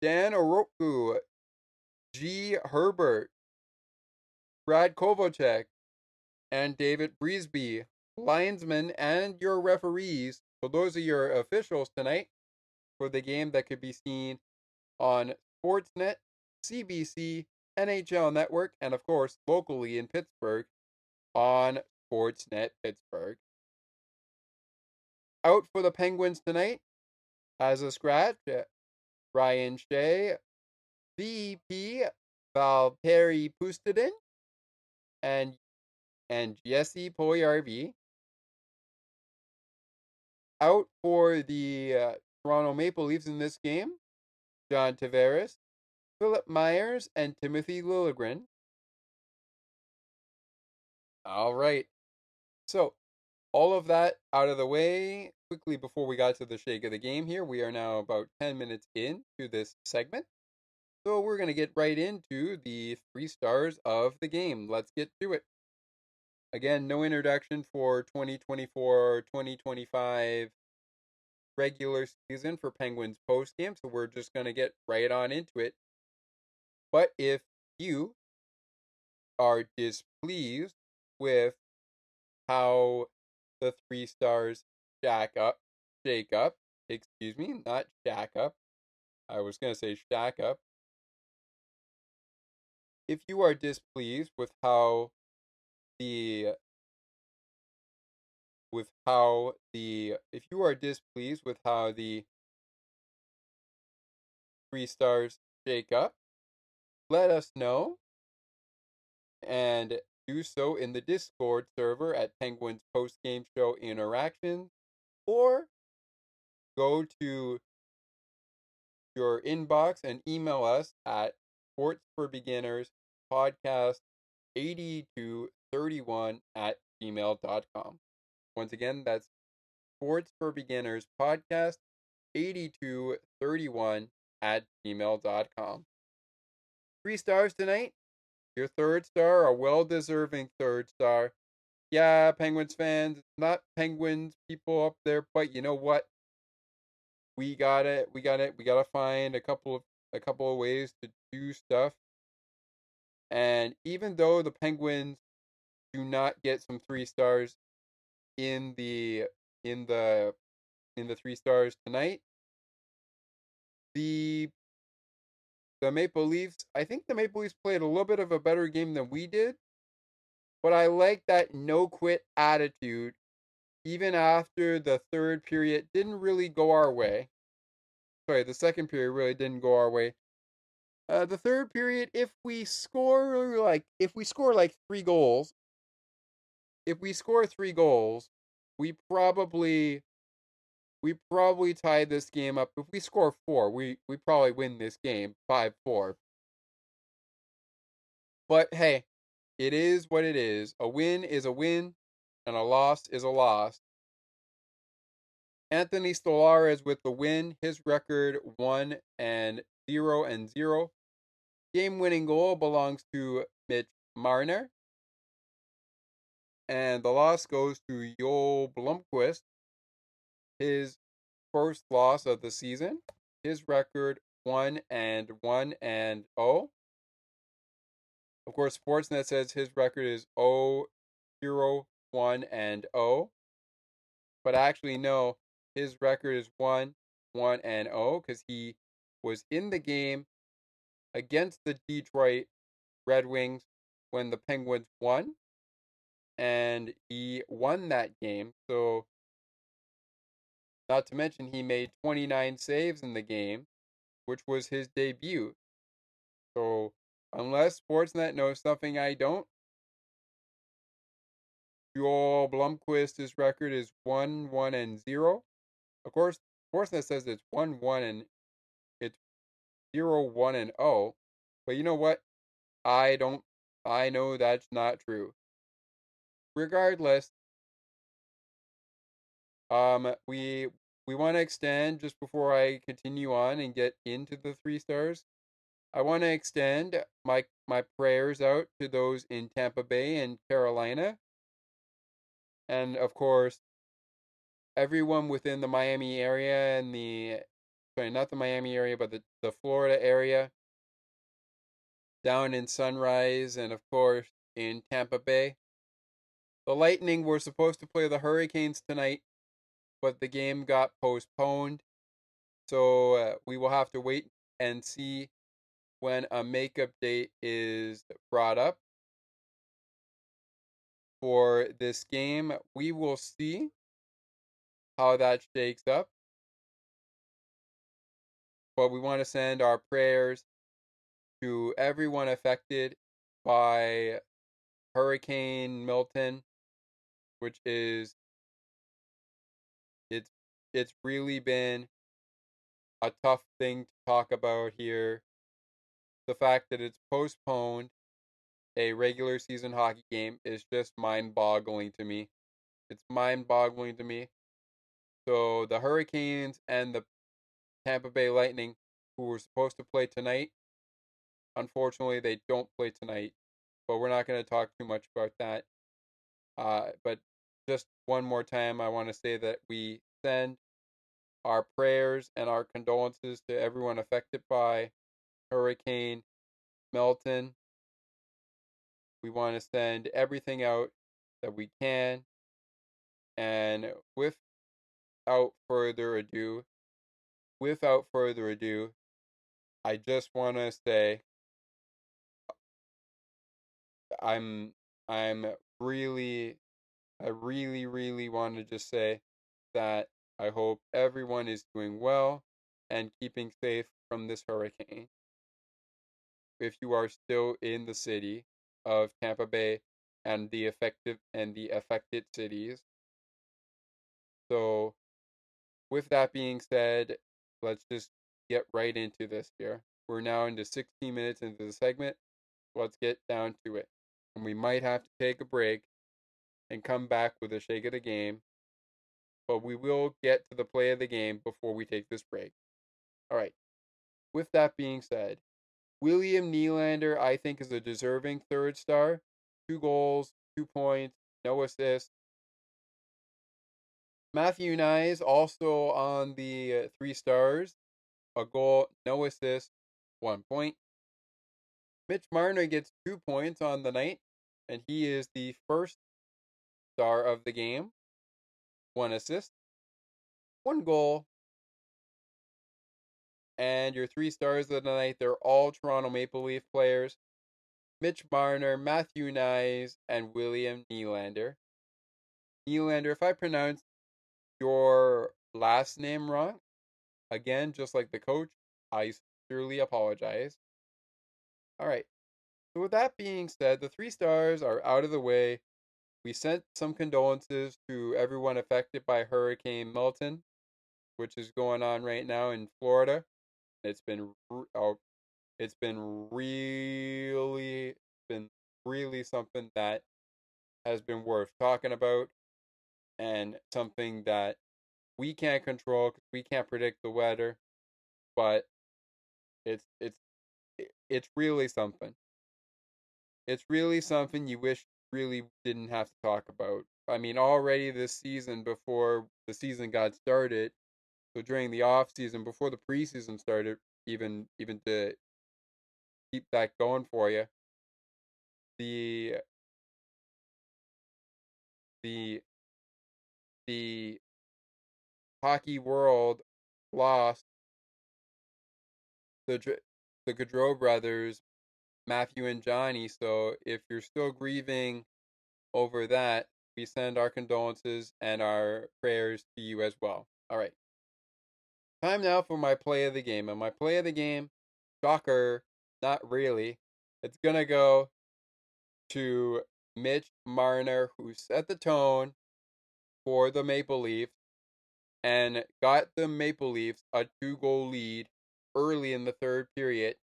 A: Dan Oroku, G. Herbert, Brad Kovacek, and David Breesby, linesmen and your referees. So those are your officials tonight for the game that could be seen on Sportsnet, CBC, NHL Network, and of course, locally in Pittsburgh on Sportsnet Pittsburgh. Out for the Penguins tonight as a scratch, Ryan Shea, VP Valtteri Pustinen, and Jesse Puljujarvi. Out for the Toronto Maple Leafs in this game, John Tavares, Philip Myers, and Timothy Liljegren. All right. So, all of that out of the way quickly before we got to the shake of the game here. We are now about 10 minutes into this segment. So, we're going to get right into the 3 stars of the game. Let's get to it. Again, no introduction for 2024-2025 regular season for Penguins postgame, so we're just going to get right on into it. But if you are displeased with how the 3 stars shake up, not shack up. I was going to say shack up. If you are displeased with how the 3 stars shake up, let us know and do so in the Discord server at Penguins Postgame Show Interactions, or go to your inbox and email us at sportsforbeginners podcast8231@gmail.com. Once again, that's sportsforbeginnerspodcast8231@gmail.com. 3 stars tonight. Your 3rd star, a well-deserving 3rd star. Yeah, Penguins fans, not Penguins people up there, but you know what? We gotta find a couple of ways to do stuff. And even though the Penguins do not get some 3 stars in the 3 stars tonight, the Maple Leafs, I think the Maple Leafs played a little bit of a better game than we did. But I like that no-quit attitude, even after the 3rd period didn't really go our way. Sorry, the 2nd period really didn't go our way. The 3rd period, if we score like 3 goals, we probably tie this game up. If we score 4, we probably win this game 5-4. But hey, it is what it is. A win is a win, and a loss is a loss. Anthony Stolarz with the win. His record 1-0-0. Game-winning goal belongs to Mitch Marner. And the loss goes to Joel Blomqvist. His first loss of the season. His record 1-1-0. Of course, Sportsnet says his record is 0-1-0. But actually, no, his record is 1-1-0 because he was in the game against the Detroit Red Wings when the Penguins won, and he won that game. So, not to mention, he made 29 saves in the game, which was his debut. So, unless Sportsnet knows something I don't, Joel Blomqvist's record is 1-1-0. Of course, Sportsnet says it's 1-1 and it's 0-1-0. But you know what? I don't. I know that's not true. Regardless, we want to extend just before I continue on and get into the 3 stars. I want to extend my prayers out to those in Tampa Bay and Carolina, and of course everyone within the Miami area and not the Miami area, but the Florida area, down in Sunrise, and of course in Tampa Bay. The Lightning were supposed to play the Hurricanes tonight, but the game got postponed. So we will have to wait and see when a makeup date is brought up for this game. We will see how that shakes up. But we want to send our prayers to everyone affected by Hurricane Milton, which is it's really been a tough thing to talk about here. The fact that it's postponed a regular season hockey game is just mind-boggling to me. It's mind-boggling to me. So the Hurricanes and the Tampa Bay Lightning, who were supposed to play tonight, unfortunately they don't play tonight. But we're not going to talk too much about that. But just one more time, I want to say that we send our prayers and our condolences to everyone affected by Hurricane Milton. We want to send everything out that we can. And without further ado, I just want to say I'm I'm really I really really want to just say that I hope everyone is doing well and keeping safe from this hurricane. If you are still in the city of Tampa Bay and the affected cities. So with that being said, let's just get right into this here. We're now into 16 minutes into the segment. Let's get down to it. And we might have to take a break and come back with a shake of the game. But we will get to the play of the game before we take this break. All right. With that being said, William Nylander, I think, is a deserving 3rd star. 2 goals, 2 points, no assists. Matthew Nyes also on the 3 stars. A goal, no assist, 1 point. Mitch Marner gets 2 points on the night, and he is the 1st star of the game. 1 assist, 1 goal. And your 3 stars of the night, they're all Toronto Maple Leaf players. Mitch Marner, Matthew Nyes, and William Nylander. Nylander, if I pronounced your last name wrong, again, just like the coach, I sincerely apologize. All right. So with that being said, the 3 stars are out of the way. We sent some condolences to everyone affected by Hurricane Milton, which is going on right now in Florida. It's been really something that has been worth talking about, and something that we can't control because we can't predict the weather, but it's it's it's really something. It's really something you wish really didn't have to talk about. I mean, already this season, before the season got started, so during the off season, before the preseason started, even to keep that going for you, the hockey world lost the Gaudreau brothers, Matthew and Johnny. So if you're still grieving over that, we send our condolences and our prayers to you as well. All right. Time now for my play of the game. And my play of the game, shocker, not really. It's going to go to Mitch Marner, who set the tone for the Maple Leafs and got the Maple Leafs a 2-goal lead early in the third period.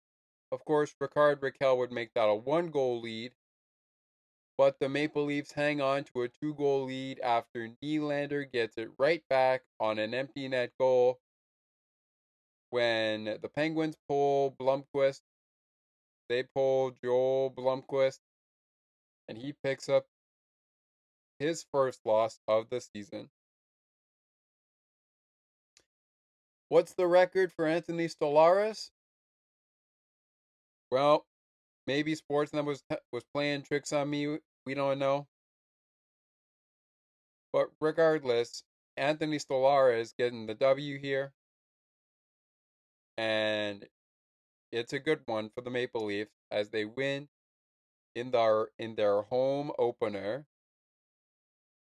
A: Of course, Rickard Rakell would make that a 1-goal lead, but the Maple Leafs hang on to a 2-goal lead after Nylander gets it right back on an empty net goal when the Penguins pull Blomqvist. They pull Joel Blomqvist, and he picks up his first loss of the season. What's the record for Anthony Stolarz? Well, maybe Sportsnet was playing tricks on me. We don't know. But regardless, Anthony Stolarz is getting the W here. And it's a good one for the Maple Leafs as they win in their home opener.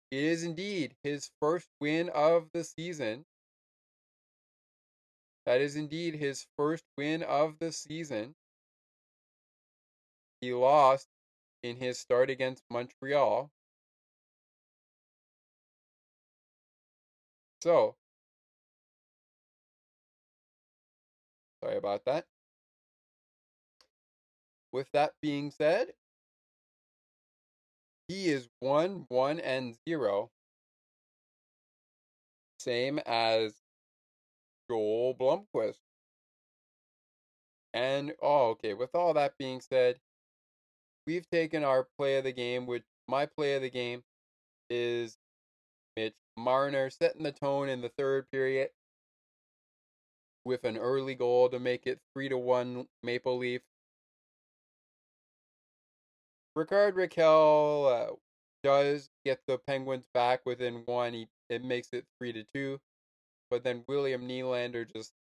A: It is indeed his first win of the season. That is indeed his first win of the season. He lost in his start against Montreal. So, sorry about that. With that being said, he is 1-1-0. Same as Joel Blomqvist. And, with all that being said, we've taken our play of the game, which my play of the game is Mitch Marner setting the tone in the third period with an early goal to make it 3-1 Maple Leaf. Rickard Rakell does get the Penguins back within one. It makes it 3-2. But then William Nylander just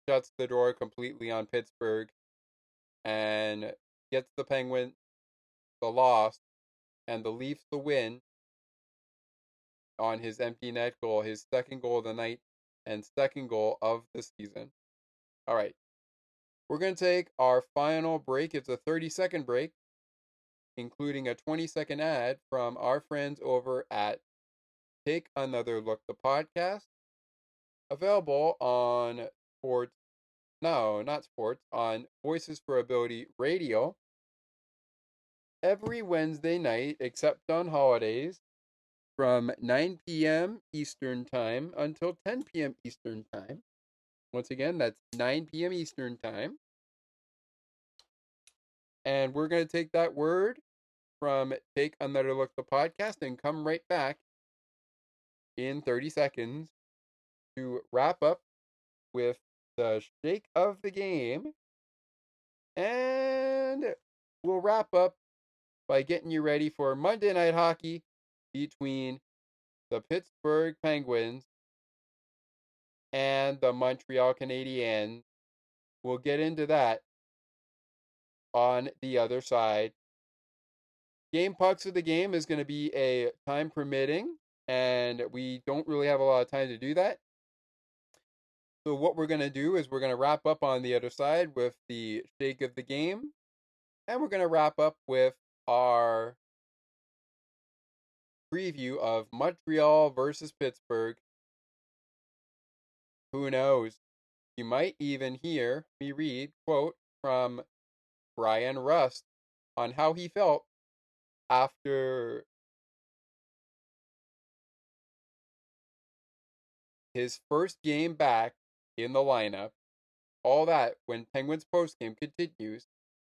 A: shuts the door completely on Pittsburgh and gets the Penguins the loss and the Leafs the win on his empty net goal, his second goal of the night and second goal of the season. All right. We're going to take our final break. It's a 30-second break, including a 20-second ad from our friends over at Take Another Look, the podcast, available on on Voices for Ability Radio every Wednesday night, except on holidays, from 9 p.m. Eastern Time until 10 p.m. Eastern Time. Once again, that's 9 p.m. Eastern Time. And we're going to take that word from Take Another Look, the podcast, and come right back in 30 seconds to wrap up with the shake of the game. And we'll wrap up by getting you ready for Monday Night Hockey between the Pittsburgh Penguins and the Montreal Canadiens. We'll get into that on the other side. Game pucks of the game is going to be a time permitting, and we don't really have a lot of time to do that. So what we're going to do is we're going to wrap up on the other side with the shake of the game, and we're going to wrap up with our preview of Montreal versus Pittsburgh. Who knows? You might even hear me read, quote, from Brian Rust on how he felt after his first game back in the lineup. All that when Penguins postgame continues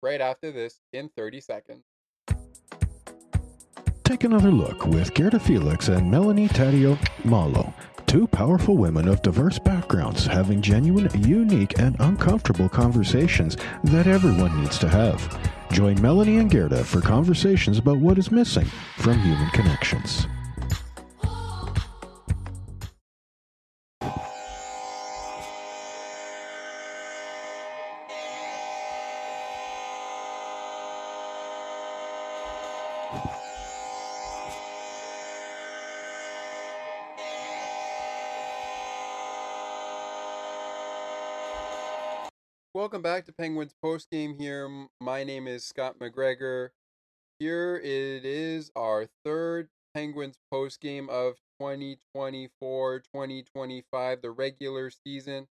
A: right after this in 30 seconds.
E: Take Another Look with Gerda Felix and Melanie Taddeo Malo. Two powerful women of diverse backgrounds having genuine, unique, and uncomfortable conversations that everyone needs to have. Join Melanie and Gerda for conversations about what is missing from human connections.
A: Welcome back to Penguins Postgame here. My name is Scott McGregor. Here it is, our third Penguins postgame of 2024-2025, the regular season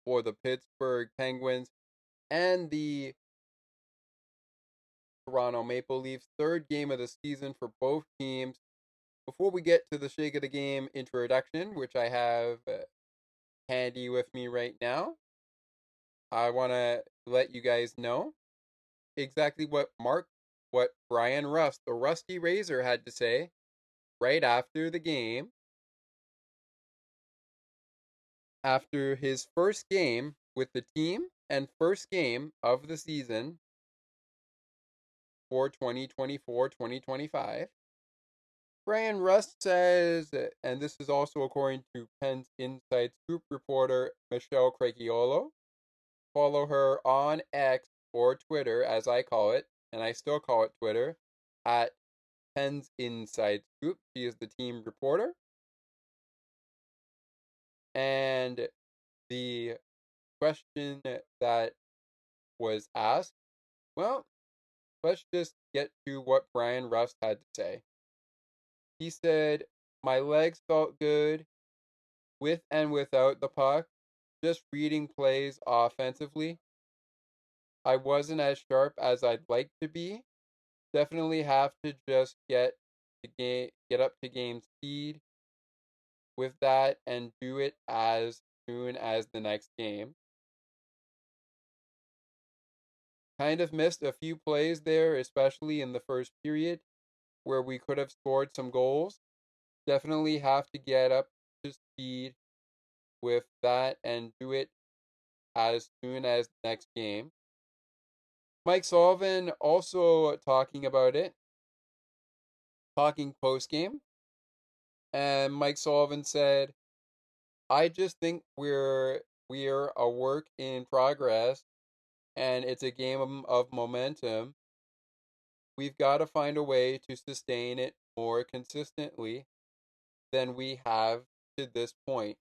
A: for the Pittsburgh Penguins and the Toronto Maple Leafs. Third game of the season for both teams. Before we get to the Shake of the Game introduction, which I have handy with me right now, I want to let you guys know exactly what Brian Rust, the Rusty Razor, had to say right after the game. After his first game with the team and first game of the season for 2024-2025, Brian Rust says, and this is also according to Penn's Inside Scoop reporter Michelle Craigiolo. Follow her on X or Twitter, as I call it, and I still call it Twitter, at Penn's Inside Scoop. She is the team reporter. And the question that was asked, well, let's just get to what Brian Rust had to say. He said, "My legs felt good with and without the puck, just reading plays offensively. I wasn't as sharp as I'd like to be. Definitely have to just get up to game speed with that and do it as soon as the next game. Kind of missed a few plays there, especially in the first period, where we could have scored some goals. Definitely have to get up to speed with that and do it as soon as the next game." Mike Sullivan also talking about it, talking post-game. And Mike Sullivan said, "I just think we're a work in progress and it's a game of momentum. We've got to find a way to sustain it more consistently than we have to this point."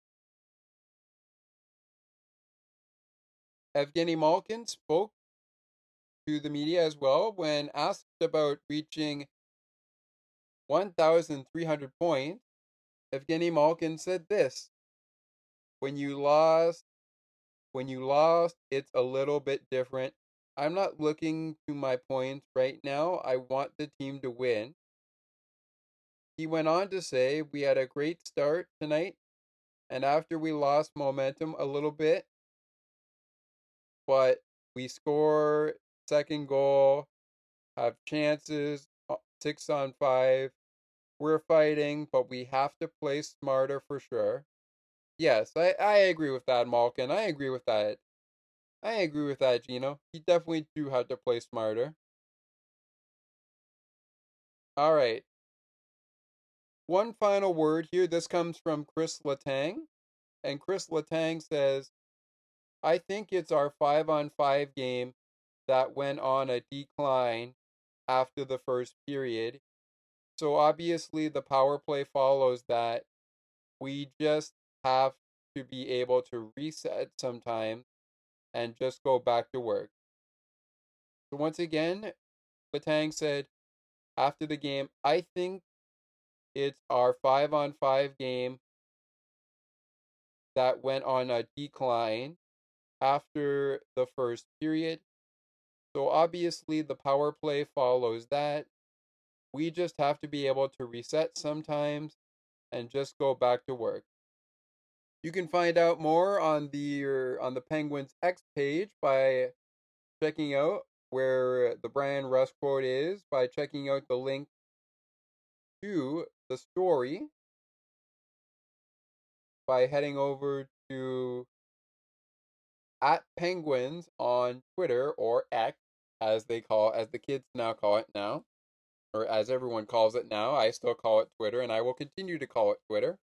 A: Evgeny Malkin spoke to the media as well when asked about reaching 1,300 points. Evgeny Malkin said this: when you lost, it's a little bit different. I'm not looking to my points right now. I want the team to win." He went on to say, "We had a great start tonight, and after we lost momentum a little bit, but we score second goal, have chances, 6-on-5. We're fighting, but we have to play smarter for sure." Yes, I agree with that, Malkin. I agree with that. Gino. He definitely do have to play smarter. All right. One final word here. This comes from Chris Letang. And Chris Letang says, "I think it's our 5-on-5 game that went on a decline after the first period. So obviously the power play follows that. We just have to be able to reset sometimes and just go back to work." So once again, Letang said after the game, "I think it's our 5-on-5 game that went on a decline after the first period. So obviously the power play follows that. We just have to be able to reset sometimes and just go back to work." You can find out more on the Penguins X page by checking out where the Brian Rust quote is, by checking out the link to the story by heading over to @Penguins on Twitter or X, as the kids now call it now, or as everyone calls it now. I still call it Twitter, and I will continue to call it Twitter.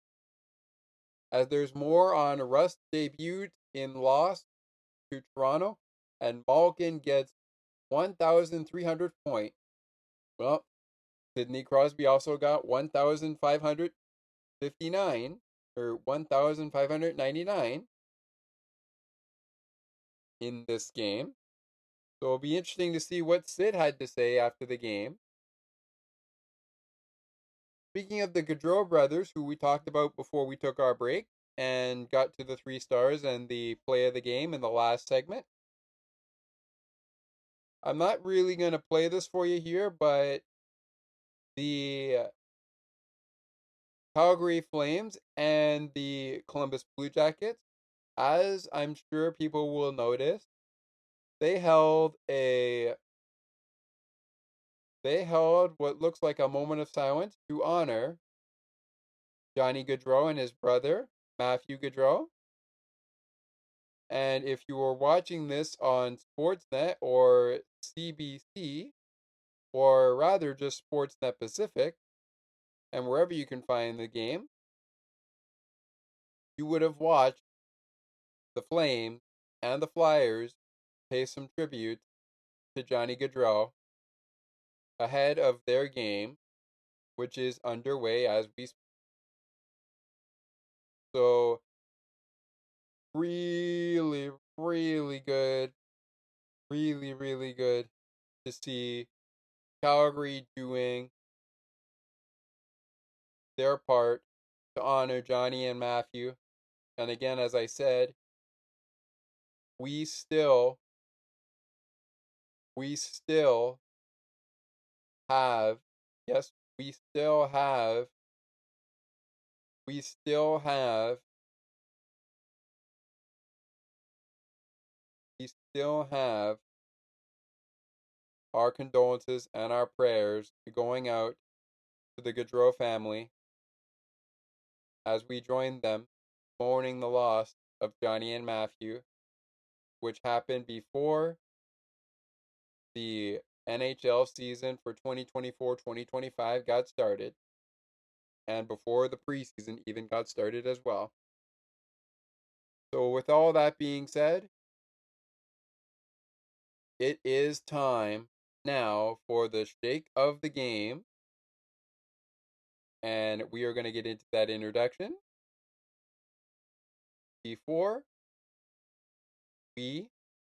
A: As there's more on Rust debuted in loss to Toronto, and Malkin gets 1,300 points. Well, Sidney Crosby also got 1,559 or 1,599 in this game. So it'll be interesting to see what Sid had to say after the game. Speaking of the Gaudreau brothers, who we talked about before we took our break and got to the 3 stars and the play of the game in the last segment, I'm not really going to play this for you here, but the Calgary Flames and the Columbus Blue Jackets, as I'm sure people will notice, they held what looks like a moment of silence to honor Johnny Gaudreau and his brother, Matthew Gaudreau. And if you were watching this on Sportsnet or CBC, or rather just Sportsnet Pacific, and wherever you can find the game, you would have watched the Flames and the Flyers pay some tribute to Johnny Gaudreau ahead of their game, which is underway as we speak. So, really, really good. Really, really good to see Calgary doing their part to honor Johnny and Matthew. And again, as I said, we still have, yes, we still have our condolences and our prayers going out to the Gaudreau family as we join them mourning the loss of Johnny and Matthew, which happened before the NHL season for 2024-2025 got started, and before the preseason even got started as well. So with all that being said, it is time now for the shake of the game, and we are going to get into that introduction before we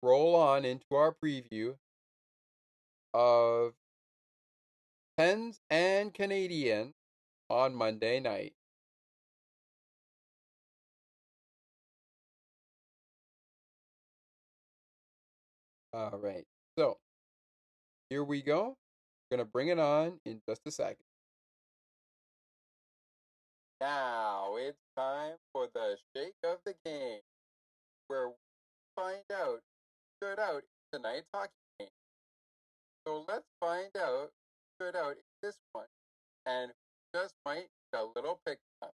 A: roll on into our preview of Pens and Canadiens on Monday night. All right, so here we go. We're going to bring it on in just a second. Now it's time for the shake of the game, where we find out who stood out in tonight's hockey game. So let's find out who stood out in this one, and who just might need a little pick up.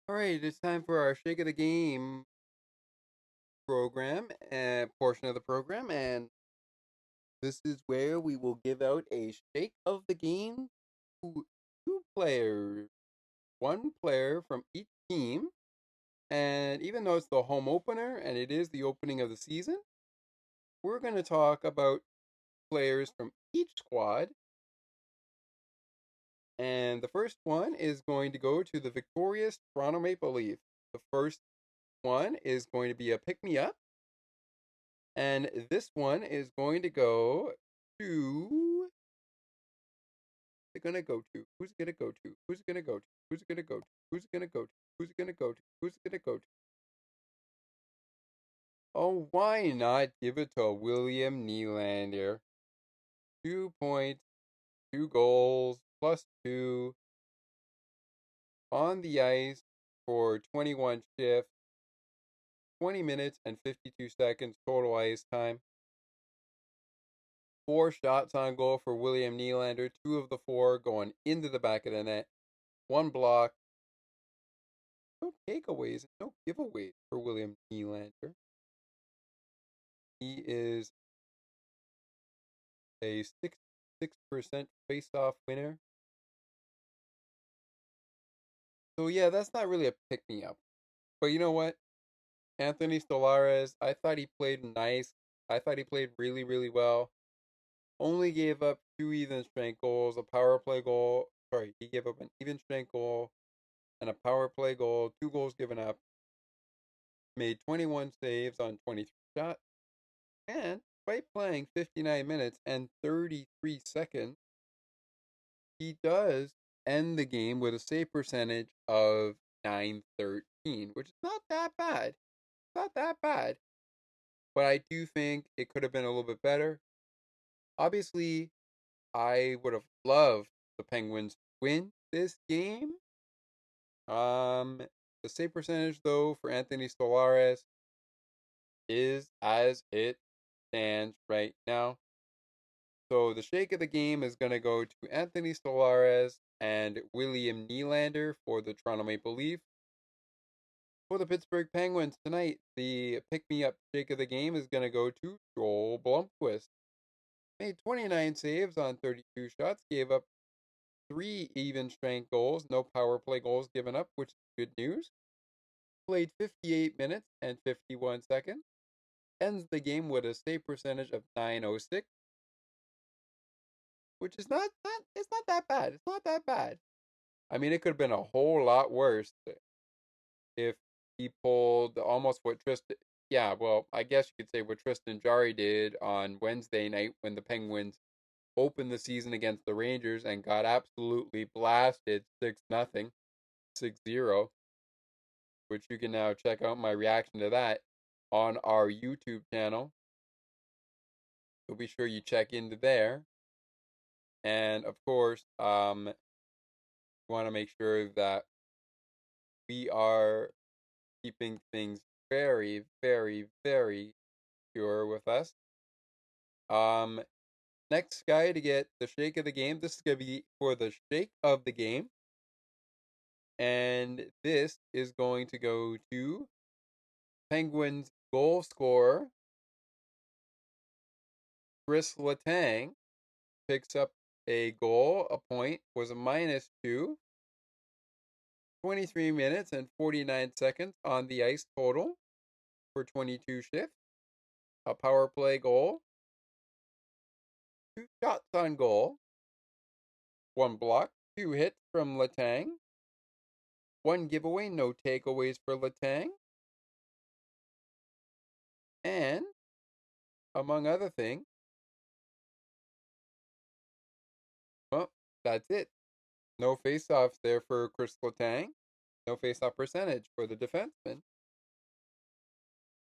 A: All right, it's time for our shake of the game program and portion of the program, and this is where we will give out a shake of the game to 2 players, 1 player from each team. And even though it's the home opener and it is the opening of the season, we're going to talk about players from each squad. And the first one is going to go to the victorious Toronto Maple Leafs. The first one is going to be a pick-me-up. And this one is going to go to... Who's it going to go to? Who's it going to go to? Who's it going to go to? Who's it going to go to? Who's it going to go to? Who's it going to go to? Who's it going to go to? Oh, why not give it to William Nylander? 2 points, 2 goals, +2 on the ice for 21 shifts, 20 minutes and 52 seconds total ice time. 4 shots on goal for William Nylander, 2 of the 4 going into the back of the net, 1 block. No takeaways, no giveaways for William Nylander. He is a 66% face-off winner. So yeah, that's not really a pick-me-up. But you know what? Anthony Stolares, I thought he played nice. I thought he played really, really well. Only gave up 2 even strength goals, a power play goal. Sorry, he gave up an even strength goal and a power play goal, 2 goals given up. Made 21 saves on 23 shots. And by playing 59 minutes and 33 seconds, he does end the game with a save percentage of .913, which is not that bad. Not that bad. But I do think it could have been a little bit better. Obviously, I would have loved the Penguins to win this game. The save percentage, though, for Anthony Stolares is as it stands right now. So the shake of the game is going to go to Anthony Stolares and William Nylander for the Toronto Maple Leafs. For the Pittsburgh Penguins tonight, the pick-me-up shake of the game is going to go to Joel Blomqvist. Made 29 saves on 32 shots, gave up 3 even strength goals, no power play goals given up, which is good news. Played 58 minutes and 51 seconds. Ends the game with a save percentage of .906, which is it's not that bad. It's not that bad. I mean, it could have been a whole lot worse if he pulled almost what Tristan. Yeah, well, I guess you could say what Tristan Jarry did on Wednesday night when the Penguins opened the season against the Rangers and got absolutely blasted 6-0, 6-0, which you can now check out my reaction to that on our YouTube channel. So be sure you check into there. And of course, we want to make sure that we are keeping things very, very, very pure with us. Next guy to get the shake of the game. This is going to be for the shake of the game. And this is going to go to Penguins goal scorer Chris Letang. Picks up a goal, a point, was a -2. 23 minutes and 49 seconds on the ice total for 22 shifts. A power play goal. 2 shots on goal. 1 block. 2 hits from Letang. 1 giveaway, no takeaways for Letang. And, among other things, well, that's it. No face-offs there for Chris Letang. No face-off percentage for the defenseman.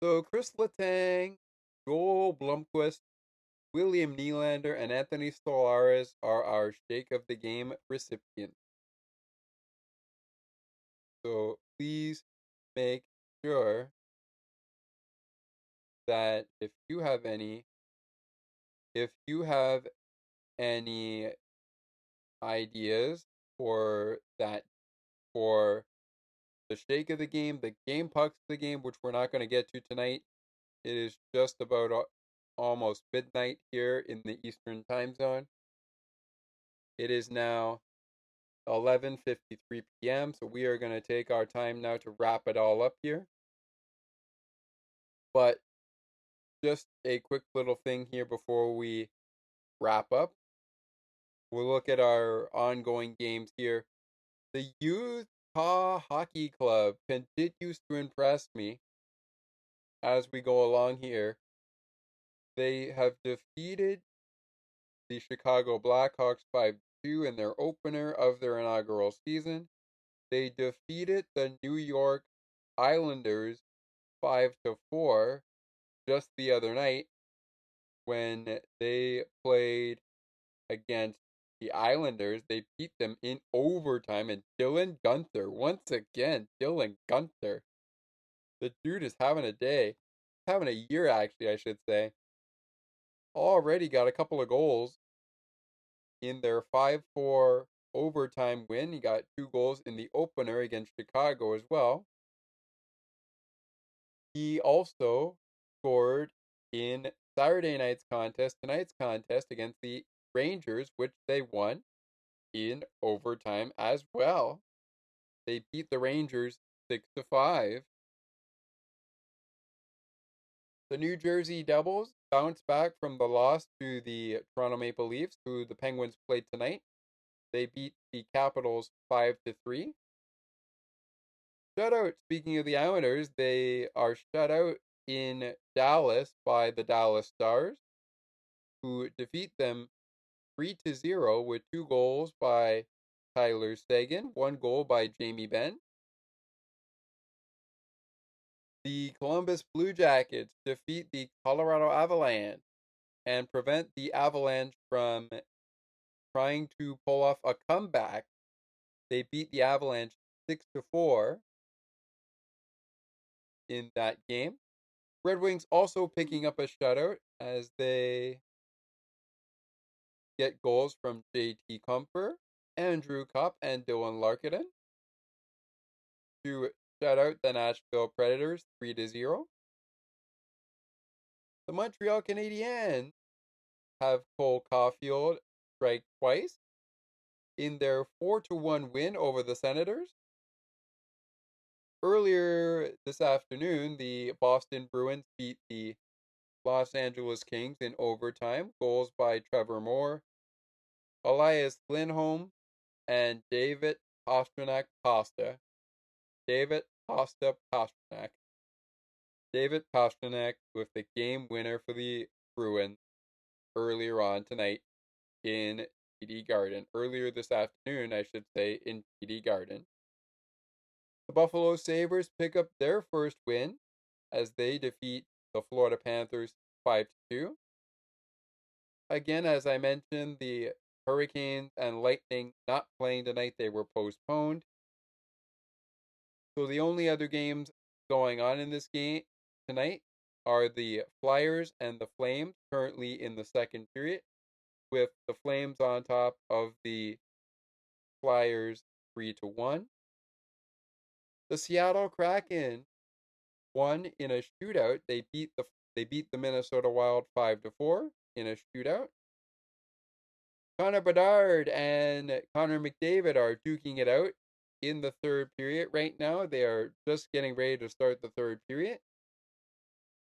A: So Chris Letang, Joel Blomqvist, William Nylander, and Anthony Stolares are our shake of the game recipients. So please make sure that if you have any ideas for the shake of the game, the game pucks of the game, which we're not going to get to tonight. It is just about almost midnight here in the Eastern time zone. It is now 11:53 p.m., so we are going to take our time now to wrap it all up here. But just a quick little thing here before we wrap up. We'll look at our ongoing games here. The Utah Hockey Club continues to impress me as we go along here. They have defeated the Chicago Blackhawks 5-2 in their opener of their inaugural season. They defeated the New York Islanders 5-4 just the other night when they played against the Islanders. They beat them in overtime, and Dylan Guenther, once again, Dylan Guenther. The dude is having a day. Having a year, actually, I should say. Already got a couple of goals in their 5-4 overtime win. He got 2 goals in the opener against Chicago as well. He also scored in Saturday night's contest, tonight's contest against the Rangers, which they won in overtime as well. They beat the Rangers 6-5. The New Jersey Devils bounced back from the loss to the Toronto Maple Leafs, who the Penguins played tonight. They beat the Capitals 5-3. Shutout, speaking of the Islanders, they are shut out in Dallas by the Dallas Stars, who defeat them 3-0 with 2 goals by Tyler Seguin, 1 goal by Jamie Benn. The Columbus Blue Jackets defeat the Colorado Avalanche and prevent the Avalanche from trying to pull off a comeback. They beat the Avalanche 6-4 in that game. Red Wings also picking up a shutout as they get goals from JT Compher, Andrew Kopp, and Dylan Larkinen to shut out the Nashville Predators 3-0. The Montreal Canadiens have Cole Caulfield strike twice in their 4-1 win over the Senators. Earlier this afternoon, the Boston Bruins beat the Los Angeles Kings in overtime. Goals by Trevor Moore, Elias Lindholm, and David Pastrnak. David Pastrnak with the game winner for the Bruins earlier on tonight in TD Garden. Earlier this afternoon, I should say, in TD Garden. The Buffalo Sabres pick up their first win as they defeat the Florida Panthers 5-2. Again, as I mentioned, the Hurricanes and Lightning not playing tonight. They were postponed. So the only other games going on in this game tonight are the Flyers and the Flames, currently in the second period, with the Flames on top of the Flyers 3-1. The Seattle Kraken won in a shootout. They beat the Minnesota Wild 5-4 in a shootout. Connor Bedard and Connor McDavid are duking it out in the third period right now. They are just getting ready to start the third period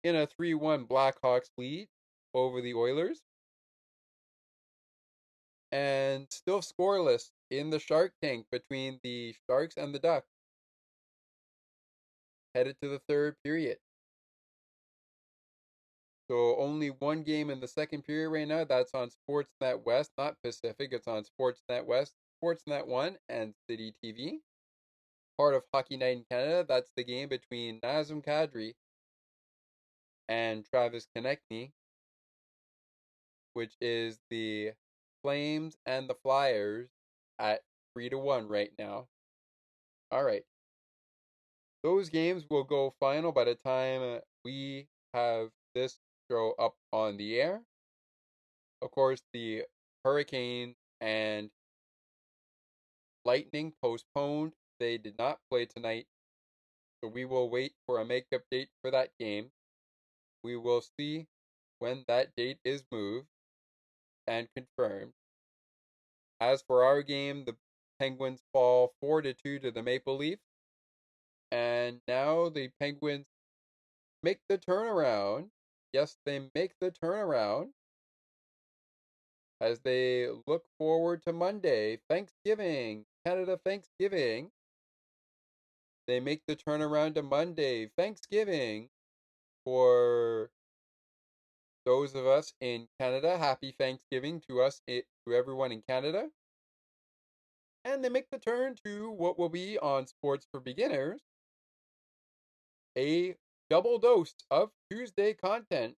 A: in a 3-1 Blackhawks lead over the Oilers. And still scoreless in the Shark Tank between the Sharks and the Ducks. Headed to the third period. So only one game in the second period right now. That's on Sportsnet West, not Pacific. It's on Sportsnet West, Sportsnet 1, and City TV. Part of Hockey Night in Canada. That's the game between Nazem Kadri and Travis Konechny, which is the Flames and the Flyers at 3-1 right now. All right. Those games will go final by the time we have this show up on the air. Of course, the Hurricane and Lightning postponed. They did not play tonight. So we will wait for a makeup date for that game. We will see when that date is moved and confirmed. As for our game, the Penguins fall 4-2 to the Maple Leafs. And now the Penguins make the turnaround. Yes, they make the turnaround as they look forward to Monday, Thanksgiving, Canada Thanksgiving. They make the turnaround to Monday, Thanksgiving, for those of us in Canada. Happy Thanksgiving to us, to everyone in Canada. And they make the turn to what will be on Sports for Beginners, a double dose of Tuesday content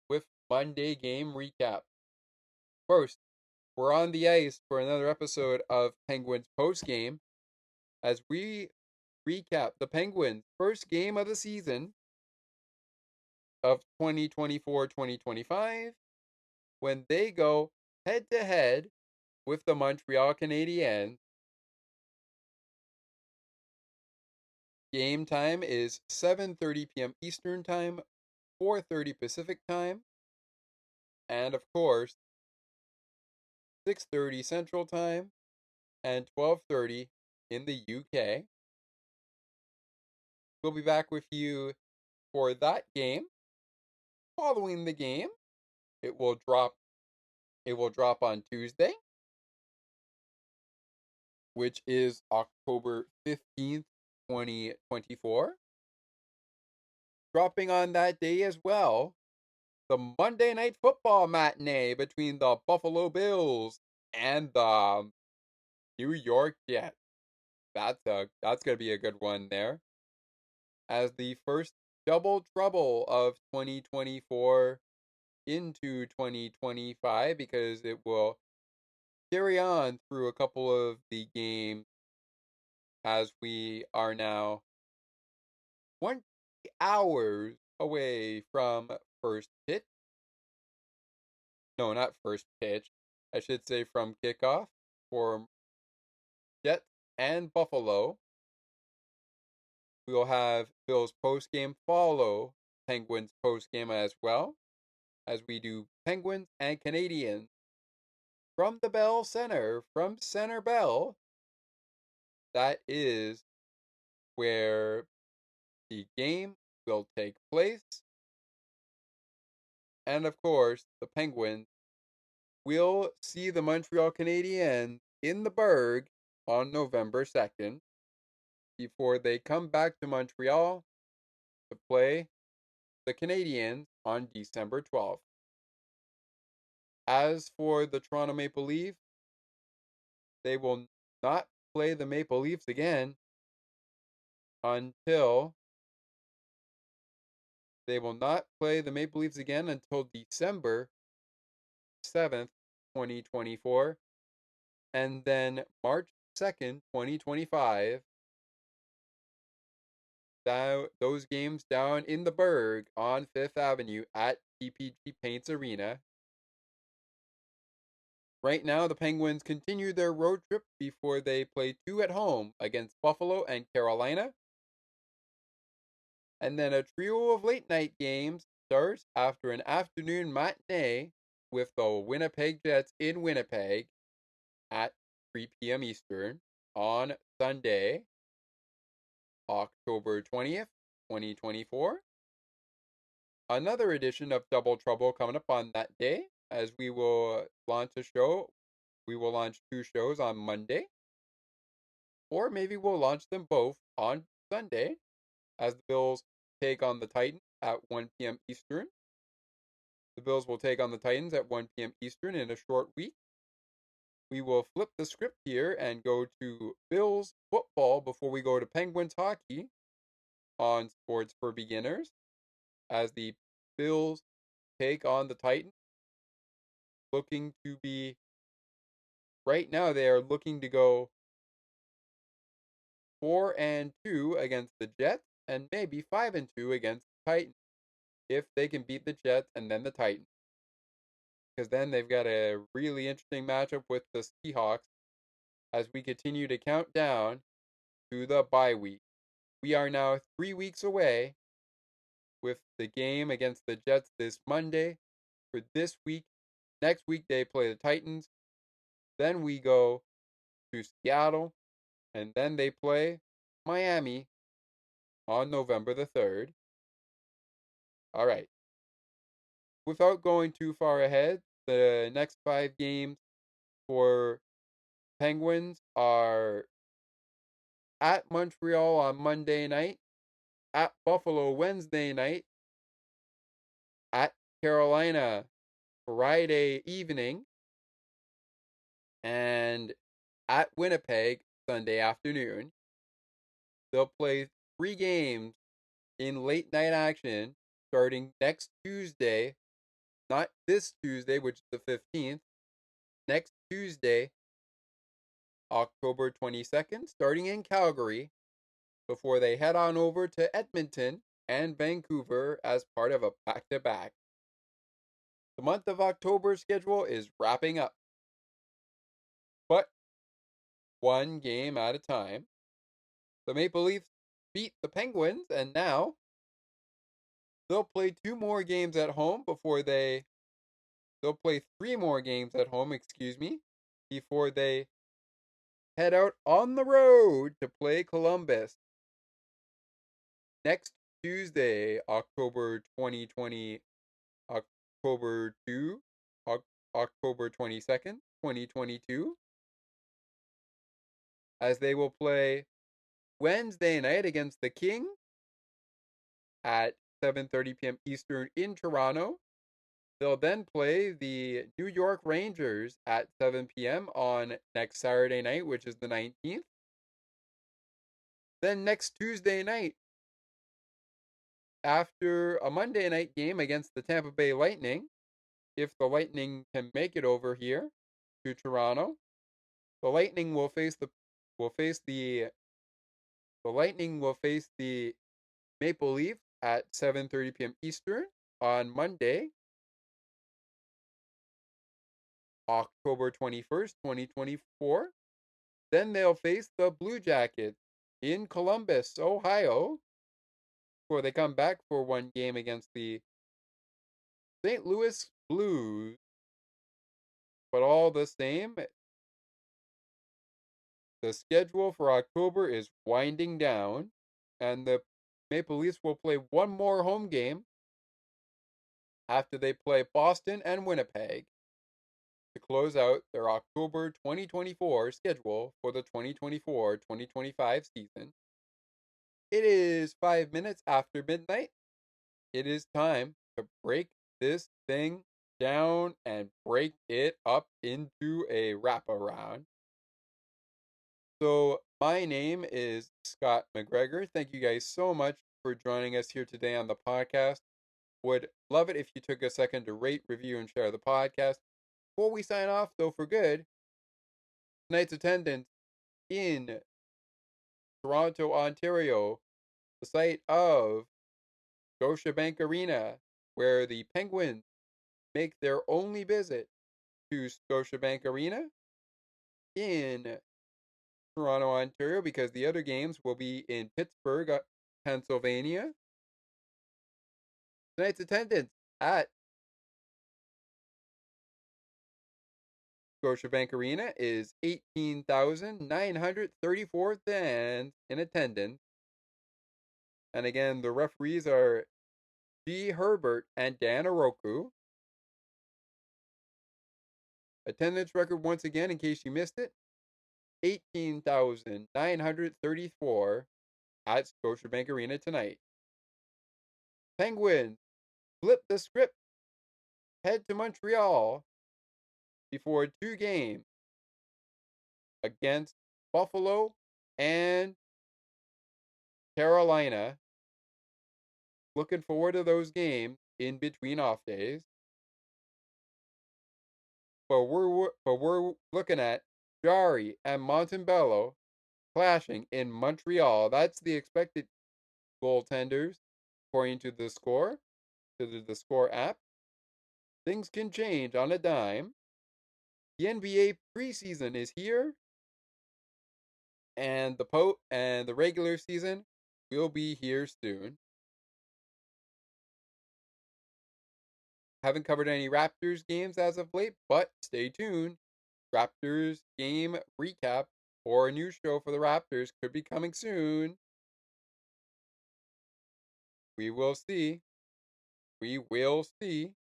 A: with Monday game recap. First, we're on the ice for another episode of Penguins Postgame as we recap the Penguins' first game of the season of 2024-2025 when they go head-to-head with the Montreal Canadiens. Game time is 7:30 p.m. Eastern Time, 4:30 Pacific Time. and of course 6:30 Central Time and 12:30 in the UK. We'll be back with you for that game. Following the game, it will drop on Tuesday, which is October 15th, 2024. Dropping on that day as well, the Monday Night Football matinee between the Buffalo Bills and the New York Jets. That's gonna be a good one there. As the first double trouble of 2024 into 2025, because it will carry on through a couple of the games as we are now 20 hours away from first pitch. No, not first pitch. I should say from kickoff for Jets and Buffalo. We'll have Bills postgame follow Penguins postgame as well, as we do Penguins and Canadiens from the Bell Center, from Center Bell. That is where the game will take place. And of course, the Penguins will see the Montreal Canadiens in the Berg on November 2nd before they come back to Montreal to play the Canadiens on December 12th. As for the Toronto Maple Leafs, they will not play the Maple Leafs again until December 7th, 2024, and then March 2nd, 2025. Those games down in the Berg on 5th Avenue at TPG Paints Arena. Right now, the Penguins continue their road trip before they play 2 at home against Buffalo and Carolina. And then a trio of late night games starts after an afternoon matinee with the Winnipeg Jets in Winnipeg at 3 p.m. Eastern on Sunday, October 20th, 2024. Another edition of Double Trouble coming up on that day, as we will launch a show. We will launch 2 shows on Monday, or maybe we'll launch them both on Sunday, as the Bills take on the Titans at 1 p.m. Eastern. The Bills will take on the Titans at 1 p.m. Eastern in a short week. We will flip the script here and go to Bills football before we go to Penguins hockey on Sports for Beginners, as the Bills take on the Titans. Right now they are looking to go 4-2 against the Jets, and maybe 5-2 against the Titans, if they can beat the Jets and then the Titans. Because then they've got a really interesting matchup with the Seahawks as we continue to count down to the bye week. We are now 3 weeks away with the game against the Jets this Monday. For this week, next week they play the Titans. Then we go to Seattle, and then they play Miami on November the 3rd. All right. Without going too far ahead, the next 5 games for Penguins are at Montreal on Monday night, at Buffalo Wednesday night, at Carolina Friday evening, and at Winnipeg Sunday afternoon. They'll play 3 games in late night action starting next Tuesday, not this Tuesday, which is the 15th, next Tuesday, October 22nd, starting in Calgary, before they head on over to Edmonton and Vancouver as part of a back-to-back. The month of October schedule is wrapping up, but 1 game at a time. The Maple Leafs beat the Penguins, and now they'll play 2 more games at home before they They'll play 3 more games at home, before they head out on the road to play Columbus next Tuesday, October 2020, October 2, October 22nd, 2022, as they will play Wednesday night against the King at 7:30 p.m. Eastern in Toronto. They'll then play the New York Rangers at 7 p.m. on next Saturday night, which is the 19th. Then next Tuesday night, after a Monday night game against the Tampa Bay Lightning, if the Lightning can make it over here to Toronto, the Lightning will face the Maple Leafs at 7:30 p.m. Eastern on Monday, October 21st, 2024. Then they'll face the Blue Jackets in Columbus, Ohio, before they come back for one game against the St. Louis Blues. But all the same, the schedule for October is winding down, and the Maple Leafs will play one more home game after they play Boston and Winnipeg to close out their October 2024 schedule for the 2024-2025 season. It is 5 minutes after midnight. It is time to break this thing down and break it up into a wraparound. So, my name is Scott McGregor. Thank you guys so much for joining us here today on the podcast. Would love it if you took a second to rate, review, and share the podcast. Before we sign off, though, for good, tonight's attendance in Toronto, Ontario, the site of Scotiabank Arena, where the Penguins make their only visit to Scotiabank Arena in Toronto, Ontario, because the other games will be in Pittsburgh, Pennsylvania. Tonight's attendance at Scotiabank Arena is 18,934 fans in attendance. And again, the referees are G. Herbert and Dan Oroku. Attendance record once again, in case you missed it, 18,934 at Scotiabank Arena tonight. Penguins flip the script, head to Montreal before 2 games against Buffalo and Carolina. Looking forward to those games in between off days. But we're looking at Jari and Montebello clashing in Montreal. That's the expected goaltenders according to the score, the score app. Things can change on a dime. The NBA preseason is here, and the regular season will be here soon. Haven't covered any Raptors games as of late, but stay tuned. Raptors game recap or a new show for the Raptors could be coming soon. We will see. We will see.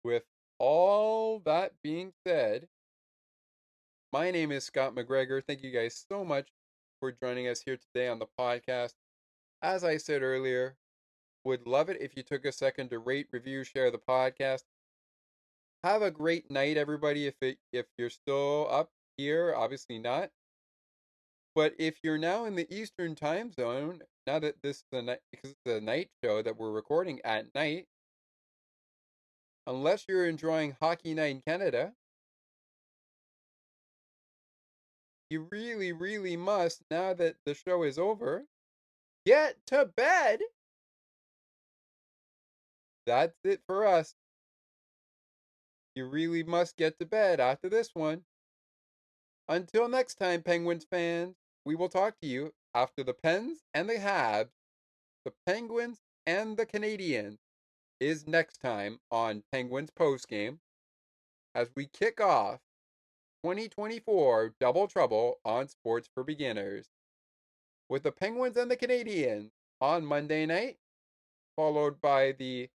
A: With all that being said, my name is Scott McGregor. Thank you guys so much for joining us here today on the podcast. As I said earlier, would love it if you took a second to rate, review, share the podcast. Have a great night, everybody. If you're still up here, obviously not. But if you're now in the Eastern time zone, now that this is because it's a night show that we're recording at night, unless you're enjoying Hockey Night in Canada, you really, really must, now that the show is over, get to bed. That's it for us. You really must get to bed after this one. Until next time, Penguins fans, we will talk to you after the Pens and the Habs, the Penguins and the Canadiens. is next time on Penguins Postgame as we kick off 2024 Double Trouble on Sports for Beginners with the Penguins and the Canadiens on Monday night, followed by the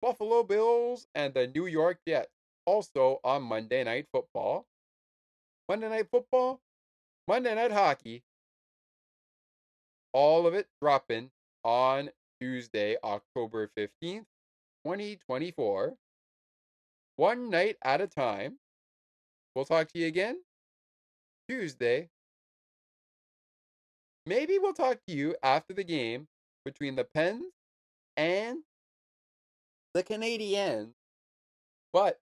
A: Buffalo Bills and the New York Jets also on Monday Night Football. Monday Night Football, Monday Night Hockey, all of it dropping on Tuesday, October 15th, 2024. One night at a time. We'll talk to you again Tuesday. Maybe we'll talk to you after the game between the Pens and the Canadiens. But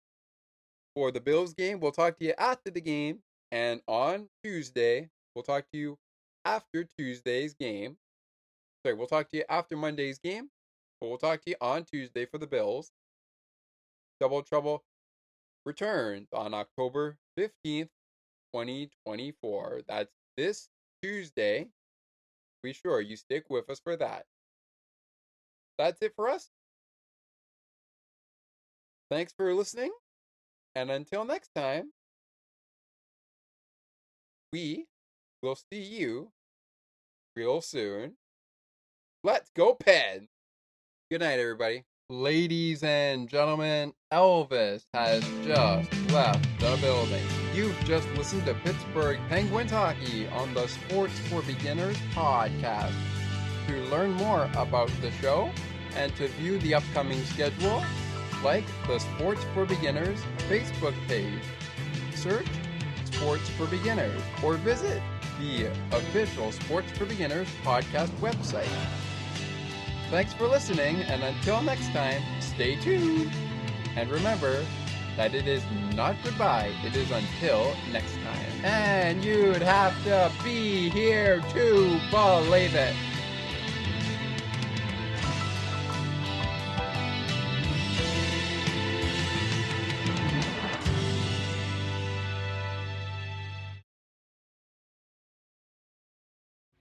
A: for the Bills game, we'll talk to you after the game. And on Tuesday, we'll talk to you after Tuesday's game. Sorry, we'll talk to you after Monday's game. But we'll talk to you on Tuesday for the Bills. Double Trouble returns on October 15th, 2024. That's this Tuesday. Be sure you stick with us for that. That's it for us. Thanks for listening. And until next time, we will see you real soon. Let's go, Pens! Good night, everybody. Ladies and gentlemen, Elvis has just left the building. You've just listened to Pittsburgh Penguins hockey on the Sports for Beginners podcast. To learn more about the show and to view the upcoming schedule, like the Sports for Beginners Facebook page. Search Sports for Beginners or visit the official Sports for Beginners podcast website. Thanks for listening, and until next time, stay tuned. And remember that it is not goodbye, it is until next time. And you'd have to be here to believe it.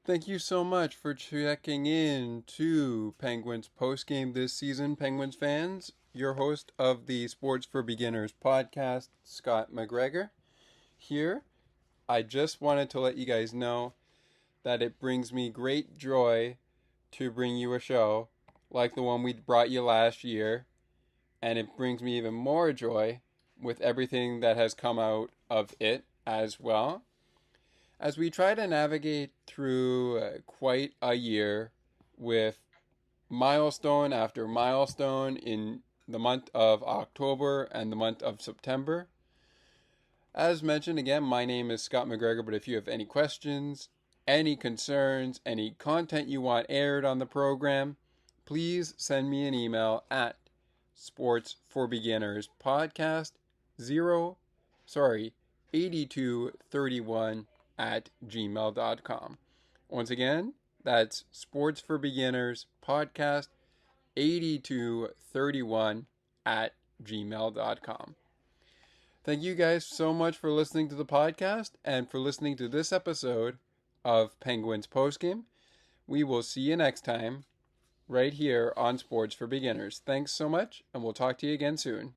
A: Thank you so much for checking in to Penguins postgame this season, Penguins fans. Your host of the Sports for Beginners podcast, Scott McGregor, here. I just wanted to let you guys know that it brings me great joy to bring you a show like the one we brought you last year. And it brings me even more joy with everything that has come out of it as well. As we try to navigate through quite a year with milestone after milestone in the month of October and the month of September. As mentioned, again, my name is Scott McGregor, but if you have any questions, any concerns, any content you want aired on the program, please send me an email at sportsforbeginnerspodcast 8231@gmail.com. Once again, that's sportsforbeginnerspodcast 8231@gmail.com. Thank you guys so much for listening to the podcast and for listening to this episode of Penguins Postgame. We will see you next time right here on Sports for Beginners. Thanks so much, and we'll talk to you again soon.